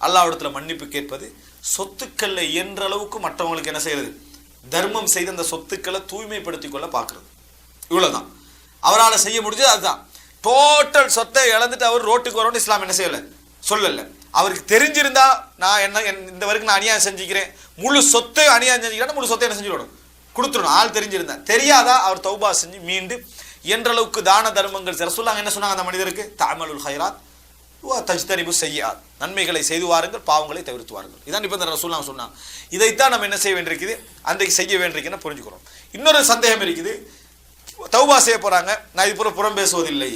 அல்லாஹ்விடத்தில் மன்னிப்பு கேட்பது, சொத்துக்களை இயன்ற அளவுக்கு மற்றவங்களுக்கு என்ன செய்யறது? தர்மம் செய்து அந்த சொத்துக்களை தூய்மைப்படுத்திக் கொள்ள பார்க்கறது. இவ்வளவுதான் அவரால் செய்ய முடிஞ்சது. அதுதான். டோட்டல் சொத்தை இழந்துட்டு அவர் ரோட்டுக்கு வரணும்னு இஸ்லாம் என்ன செய்யல, சொல்லல. அவருக்கு தெரிஞ்சிருந்தா நான் என்ன இந்த வரைக்கும் நான் அநியாயம் செஞ்சுக்கிறேன், முழு சொத்தை அநியாயம் செஞ்சுக்கிறேன், முழு சொத்தை என்ன செஞ்சுக்கணும்? கொடுத்துடணும். ஆள் தெரிஞ்சிருந்தா. தெரியாதா அவர் தௌபா செஞ்சு மீண்டு என்ற அளவுக்கு தான தர்மங்கள். ரசூலுல்லாஹ் என்ன சொன்னாங்க அந்த மனிதருக்கு? தஅமலுல் ஹைராத் வ தஜ்தனிபு ஸய்யிஆத், நன்மைகளை செய்து வாருங்கள், பாவங்களை தவிர்த்து வாருங்கள். இதான் இப்போ இந்த ரசூலுல்லாஹ் சொன்னாங்க. இதைத்தான் நம்ம என்ன செய்ய வேண்டியிருக்குது? அன்றைக்கு செய்ய வேண்டியிருக்குன்னு புரிஞ்சுக்கிறோம். இன்னொரு சந்தேகம் இருக்குது. தௌபா செய்ய போறாங்க, நான் இது புறம் பேசுவதில்லை,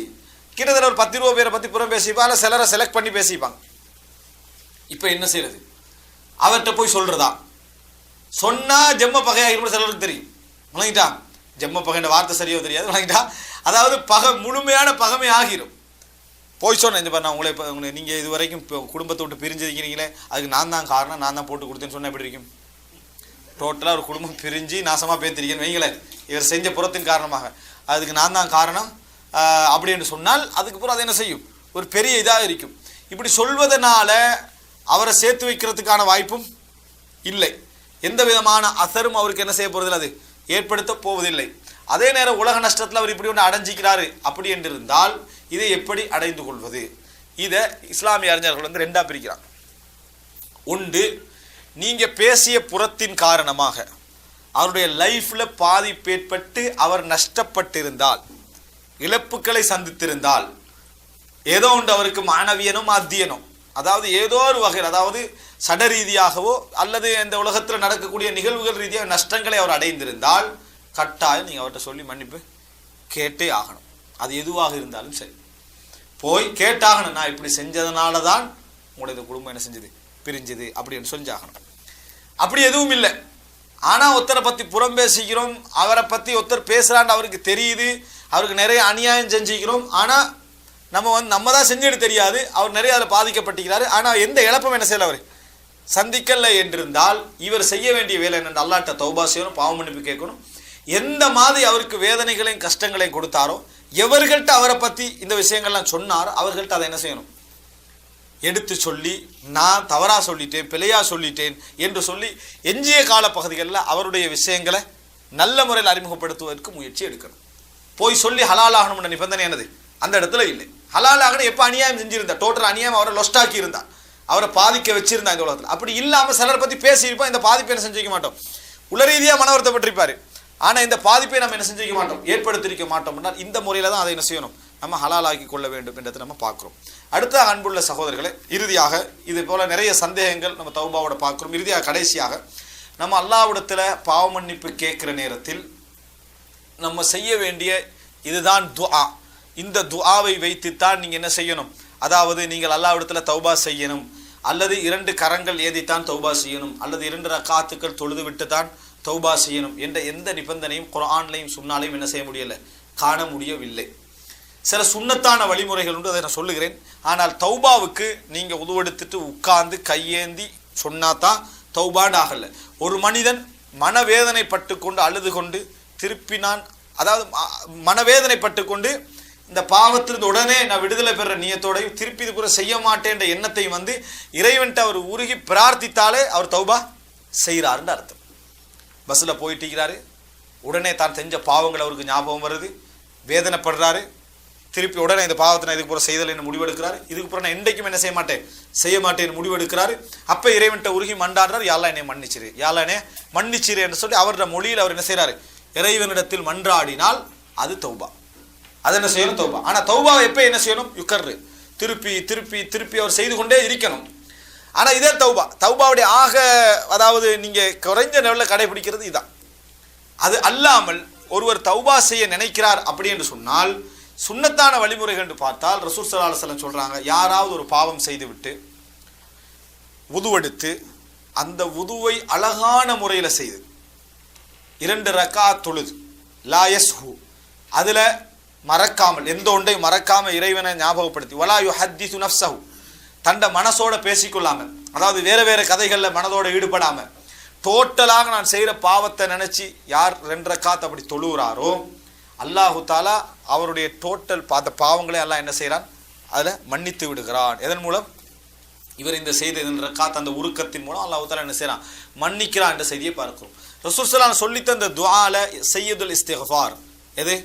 கிட்டத்தட்ட ஒரு 10 பேரை பத்தி புறம் பேசிப்பாங்க, சிலரை செலக்ட் பண்ணி பேசிப்பாங்க. இப்ப என்ன செய்யறது? அவர்கிட்ட போய் சொல்றதா? சொன்னா ஜெம்ம பகையாகிரும் சிலருக்கு தெரியும். வணங்கிட்டா, ஜெம்ம பகைன்ற வார்த்தை சரியா தெரியாது, வணங்கிட்டா, அதாவது முழுமையான பகமை ஆகிரும். போய் சொன்னேன், இந்த நான் உங்களை நீங்க இது வரைக்கும் குடும்பத்தை விட்டு பிரிஞ்சிருக்கிறீங்களே, அதுக்கு நான் தான் காரணம், நான் தான் போட்டு கொடுத்தேன்னு சொன்னா எப்படி இருக்கும்? டோட்டலாக ஒரு குடும்பம் பிரிஞ்சு நாசமாக பேத்திருக்கேன்னு வைங்களேன், இவர் செஞ்ச புறத்தின் காரணமாக, அதுக்கு நான் தான் காரணம் அப்படின்னு சொன்னால் அதுக்கு பிறகு அது என்ன செய்யும்? ஒரு பெரிய இதாக இருக்கும். இப்படி சொல்வதனால அவரை சேர்த்து வைக்கிறதுக்கான வாய்ப்பும் இல்லை. எந்த விதமான அசரும் அவருக்கு என்ன செய்ய போறதில்லை, அது ஏற்படுத்த போவதில்லை. அதே நேரம் உலக நஷ்டத்தில் அவர் இப்படி ஒன்று அடைஞ்சிக்கிறாரு அப்படி என்று இருந்தால் இதை எப்படி அடைந்து கொள்வது? இதை இஸ்லாமிய அறிஞர்கள் 2ஆ பிரிக்கிறாங்க. ஒன்று, நீங்க பேசிய புறத்தின் காரணமாக அவருடைய லைஃப்ல பாதிப்பு ஏற்பட்டு அவர் நஷ்டப்பட்டிருந்தால், இழப்புகளை சந்தித்திருந்தால், ஏதோ ஒன்று அவருக்கு மாணவியனோ மாத்தியனோ, அதாவது ஏதோ ஒரு வகையில், அதாவது சட ரீதியாகவோ அல்லது இந்த உலகத்தில் நடக்கக்கூடிய நிகழ்வுகள் ரீதியாக நஷ்டங்களை அவர் அடைந்திருந்தால் கட்டாயம் நீங்கள் அவர்கிட்ட சொல்லி மன்னிப்பு கேட்டே ஆகணும். அது எதுவாக இருந்தாலும் சரி, போய் கேட்டாகணும். நான் இப்படி செஞ்சதுனால தான் உங்களுடைய குடும்பம் என்ன செஞ்சது, பிரிஞ்சது அப்படின்னு செஞ்சாகணும். அப்படி எதுவும் இல்லை. ஆனால் ஒருத்தரை பற்றி புறம் பேசிக்கிறோம், அவரை பற்றி ஒருத்தர் பேசுகிறான்னு அவருக்கு தெரியுது, அவருக்கு நிறைய அநியாயம் செஞ்சுக்கிறோம், ஆனால் நம்ம தான் செஞ்சுட்டு தெரியாது, அவர் நிறைய அதில் பாதிக்கப்பட்டிருக்கிறாரு, ஆனால் எந்த இழப்பும் என்ன செய்யல அவர் சந்திக்கல என்றிருந்தால் இவர் செய்ய வேண்டிய வேலை என்னென்று அல்லாஹ்ட்ட தௌபா செய்யணும், பாவ மன்னிப்பு கேட்கணும். எந்த மாதிரி அவருக்கு வேதனைகளையும் கஷ்டங்களையும் கொடுத்தாரோ, எவர்கள்ட்ட அவரை பற்றி இந்த விஷயங்கள்லாம் சொன்னார் அவர்கள்ட்ட அதை என்ன செய்யணும், எடுத்து சொல்லி நான் தவறாக சொல்லிட்டேன், பிழையாக சொல்லிட்டேன் என்று சொல்லி எஞ்சிய காலப்பகுதிகளில் அவருடைய விஷயங்களை நல்ல முறையில் அறிமுகப்படுத்துவதற்கு முயற்சி எடுக்கணும். போய் சொல்லி ஹலாலாகணும்ன்ற நிபந்தனை என்னது அந்த இடத்துல இல்லை. ஹலாலாகணும் எப்போ அநியாயம் செஞ்சிருந்தா, டோட்டல் அநியாயம் அவரை லொஸ்டாக்கி இருந்தா, அவரை பாதிக்க வச்சிருந்தா இந்த உலகத்தில். அப்படி இல்லாமல் சிலரை பற்றி பேசியிருப்போம், இந்த பாதிப்பை என்ன செஞ்சிக்க மாட்டோம், உள ரீதியாக மன வருத்தப்பட்டிருப்பார், ஆனால் இந்த பாதிப்பை நம்ம என்ன செஞ்சிக்க மாட்டோம், ஏற்படுத்தியிருக்க மாட்டோம். என்றால் இந்த முறையில் தான் அதை என்ன செய்யணும், நம்ம ஹலாலாக்கி கொள்ள வேண்டும் என்றதை நம்ம பார்க்குறோம். அடுத்த அன்புள்ள சகோதரர்களே, இறுதியாக இது போல நிறைய சந்தேகங்கள் நம்ம தௌபாவோட பார்க்குறோம். இறுதியாக கடைசியாக நம்ம அல்லாஹ்விடத்தில் பாவ மன்னிப்பு கேட்குற நேரத்தில் நம்ம செய்ய வேண்டிய இதுதான் துஆ. இந்த துஆவை வைத்துத்தான் நீங்கள் என்ன செய்யணும், அதாவது நீங்கள் அல்லாஹ்விடத்தில் தௌபா செய்யணும், அல்லது 2 கரங்கள் ஏதித்தான் தௌபா செய்யணும், அல்லது 2 ரக்காத்துக்கள் தொழுது விட்டு தான் தௌபா செய்யணும் என்ற எந்த நிபந்தனையும் குர்ஆன்லையும் சுன்னாலையும் என்ன செய்ய முடியலை, காண முடியவில்லை. சில சுன்னத்தான வழிமுறைகள் உண்டு, அதை நான் சொல்லுகிறேன். ஆனால் தௌபாவுக்கு நீங்கள் உதுவெடுத்துட்டு உட்கார்ந்து கையேந்தி சொன்னாதான் தௌபான்னு ஆகலை. ஒரு மனிதன் மனவேதனைப்பட்டு கொண்டு அழுது கொண்டு திருப்பி அதாவது மனவேதனைப்பட்டு கொண்டு இந்த பாவத்திலிருந்து உடனே நான் விடுதலை பெற நியத்தோடையும் திருப்பி இது கூட செய்ய மாட்டேன்ற எண்ணத்தையும் வந்து இறைவன்ட்டு அவர் உருகி பிரார்த்தித்தாலே அவர் தௌபா செய்கிறாருன்னு அர்த்தம். பஸ்ஸில் போயிட்டு இருக்கிறாரு, உடனே தான் செஞ்ச பாவங்கள் அவருக்கு ஞாபகம் வருது, வேதனைப்படுறாரு, திருப்பி உடனே இந்த பாவத்தை நான் இதுக்கு போகிற செய்தல் முடிவெடுக்கிறாரு, இதுக்கு போகிற நான் என்றைக்கும் என்ன செய்ய மாட்டேன்னு முடிவெடுக்கிறாரு. அப்போ இறைவன்ட்ட உருகி மண்டாடுறாரு, யாரெல்லாம் என்னை மன்னிச்சிரு, யாரெல்லாம் என்னை மன்னிச்சிரு என்று சொல்லி அவரோட மொழியில் அவர் என்ன செய்கிறாரு, இறைவனிடத்தில் மன்றாடினால் அது தௌபா, அது என்ன செய்யணும் தௌபா. ஆனால் தௌபாவை எப்போ என்ன செய்யணும், யுக்கர்ரு திருப்பி திருப்பி திருப்பி அவர் செய்து கொண்டே இருக்கணும். ஆனால் இதே தௌபாவுடைய அதாவது நீங்கள் குறைஞ்ச லெவலில் கடைபிடிக்கிறது இதுதான். அது அல்லாமல் ஒருவர் தௌபா செய்ய நினைக்கிறார் அப்படி என்று சொன்னால் சுன்னத்தான வழிமுறைகள் என்று பார்த்தால் ரசூல் ஸல்லல்லாஹு அலைஹி வஸல்லம் சொல்றாங்க, யாராவது ஒரு பாவம் செய்துவிட்டு வுதுவெடுத்து அந்த வுதுவை அழகான முறையில் செய்து 2 ரக்காத் தொழுது லா யஸ்ஹு, அதில் மறக்காமல் எந்த ஒன்றையும் மறக்காமல் இறைவனை ஞாபகப்படுத்தி வலா யுஹத்திஸு நஃப்ஸஹு, தண்ட மனசோட பேசிக்கொள்ளாமல், அதாவது வேறு வேறு கதைகளில் மனதோட ஈடுபடாமல் டோட்டலாக நான் செய்கிற பாவத்தை நினச்சி யார் 2 ரக்காத் அப்படி தொழுகிறாரோ அல்லாஹு தாலா அவருடைய டோட்டல் பார்த்த பாவங்களை எல்லாம் என்ன செய்கிறான், அதில் மன்னித்து விடுகிறான். எதன் மூலம், இவர் இந்த செய்த 2 ரக்காத் அந்த உருக்கத்தின் மூலம் அல்லாஹு தாலா என்ன செய்கிறான், மன்னிக்கிறான் என்ற செய்தியை பார்க்கிறோம். ரசூல் ஸல்லல்லாஹு அலைஹி வஸல்லம் சொல்லித்த அந்த துஆல சய்யிதுல் இஸ்திக்ஃபார் எது,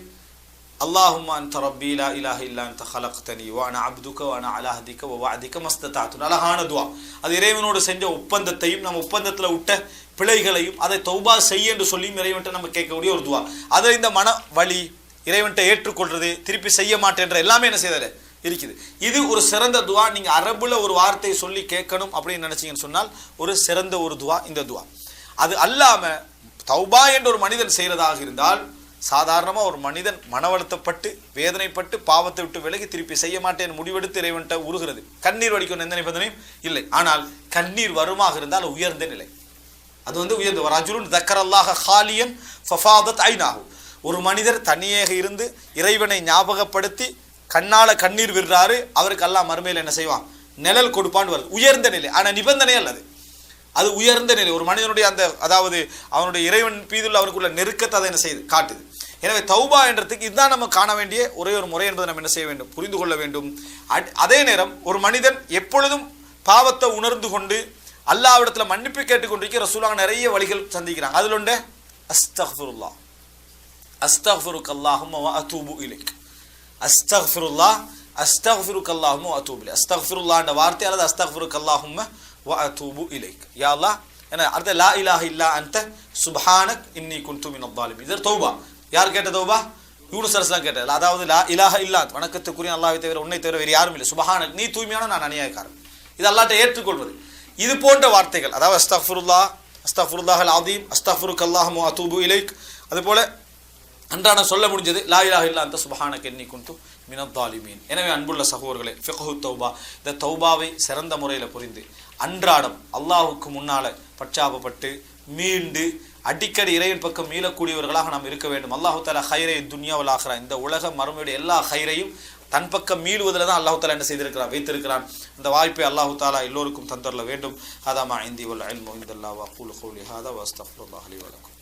அல்லாஹும்ம அன்த ரப்பி லா இலாஹ இல்லா அன்த ஹலக்தனி வ அன அப்துக வ அன அலா ஹதிக வ வஅதிக மஸ்ததஅது. அழகான துஆ. அது இறைவனோடு செஞ்ச ஒப்பந்தத்தையும் நம்ம ஒப்பந்தத்தில் விட்ட பிழைகளையும் அதை தௌபா செய்ய என்று சொல்லி இறைவன்ட்ட நம்ம கேட்கக்கூடிய ஒரு துஆ. அதில் இந்த மன வலி, இறைவன்ட்ட ஏற்றுக்கொள்றது, திருப்பி செய்ய மாட்டேன்ற எல்லாமே என்ன செய்யல இருக்குது. இது ஒரு சிறந்த துஆ. நீங்கள் அரபுல ஒரு வார்த்தையை சொல்லி கேட்கணும் அப்படின்னு நினைச்சீங்கன்னு சொன்னால் ஒரு சிறந்த ஒரு துஆ இந்த துஆ. அது அல்லாமல் தௌபா என்று ஒரு மனிதன் செய்கிறதாக இருந்தால் சாதாரணமாக ஒரு மனிதன் மனவழுத்தப்பட்டு வேதனைப்பட்டு பாவத்தை விட்டு விலகி திருப்பி செய்ய மாட்டேன் முடிவெடுத்து இறைவன்ட்ட உருகிறது, கண்ணீர் வடிக்கும் எந்த நிபந்தனையும் இல்லை. ஆனால் கண்ணீர் வருமாக இருந்தால் உயர்ந்த நிலை, அது உயர்ந்து ரஜுலுன் தக்கரல்லாஹ ஹாலியன் ஃபஃபாதத் ஐனாஹு, ஒரு மனிதர் தனியாக இருந்து இறைவனை ஞாபகப்படுத்தி கண்ணால கண்ணீர் விடுறாரு, அவருக்கு அல்லாஹ் மறுமையில் என்ன செய்வான், நிழல் கொடுப்பான்னு வருது. உயர்ந்த நிலை, ஆனால் நிபந்தனை அல்லது அது உயர்ந்த நிலை. ஒரு மனிதனுடைய அந்த அதாவது அவனுடைய இறைவன் மீதுள்ள அவருக்குள்ள நெருக்கத்தை அதை என்ன செய்து காட்டுது. எனவே தௌபா என்றதுக்கு இதுதான் நம்ம காண வேண்டிய ஒரே ஒரு முறை என்பதை நம்ம என்ன செய்ய வேண்டும், புரிந்து கொள்ள வேண்டும். அதே நேரம் ஒரு மனிதன் எப்பொழுதும் பாவத்தை உணர்ந்து கொண்டு அல்லாஹ்விடத்தில் மன்னிப்பு கேட்டுக்கொண்டிருக்க ரசூலுல்லாஹ் நிறைய வழிகள் சந்திக்கிறாங்க. அதில் ஒன்று அஸ்தக்ஃபிருல்லாஹ், அஸ்தக்ஃபிருக அல்லாஹும்ம வ அதூபு இலைக், அஸ்தக்ஃபிருல்லாஹ் அஸ்தக்ஃபிருக அல்லாஹும்ம வ அதூபு இலைக். அஸ்தக்ஃபிருல்லாஹ் என்ற வார்த்தை அல்லது அஸ்தக்ஃபிருக அல்லாஹும்ம வ அதூபு இலைக், யா அல்லாஹ் என்ன அடுத்த லா இலாஹ இல்லா அன்த சுப்ஹானக் இன்னி குன்து மினல் ஸாலிமீன். இது தௌபா. யார் கேட்ட தௌபா, யூனுஸ் அலைஹிஸ்ஸலாம் கேட்டது. அதாவது லா இலாஹ இல்லா, வணக்கத்துக்குரிய அல்லாஹ்வை தவிர உன்னை தவிர வேறு யாரும் இல்லை, சுப்ஹானக் நீ தூய்மையான நான் அநியாயக்காரன், இது அல்லாஹ்ட்ட ஏற்றுக்கொள்வது. இது போன்ற வார்த்தைகள், அதாவது அஸ்தக்ஃபிருல்லாஹ், அஸ்தக்ஃபிருல்லாஹல் அஸீம், அஸ்தக்ஃபிருக அல்லாஹும்ம வ அதூபு இலைக். அதுபோல அன்றாட சொல்ல முடிஞ்சது லா இலாஹ இல்லா அன்த சுப்ஹானக இன்னி குன்து மினல் ஸாலிமீன். எனவே அன்புள்ள சகோதரர்களே, ஃபிக்ஹு தௌபா, இந்த தௌபாவை சிறந்த முறையில் புரிந்து அன்றாடம் அல்லாஹுக்கு முன்னால் பச்சாபப்பட்டு மீண்டு அடிக்கடி இறைவன் பக்கம் மீளக்கூடியவர்களாக நாம் இருக்க வேண்டும். அல்லாஹு தஆலா ஹைரை துன்யா வல் ஆখিরা, இந்த உலக மறுமையுடைய எல்லா ஹைரையும் தன் பக்கம் மீளுவதில் தான் அல்லாஹு தஆலா என்ன செய்திருக்கிறான், வைத்திருக்கிறான். அந்த வாய்ப்பை அல்லாஹு தஆலா எல்லோருக்கும் தந்தரல வேண்டும். ஹதா மா இந்தி வல் இல்மு இன்தல்லாஹ் வ அகூலு கௌலி ஹாதா வ அஸ்தக்ஃபிருல்லாஹ் லி வ லக்கும்.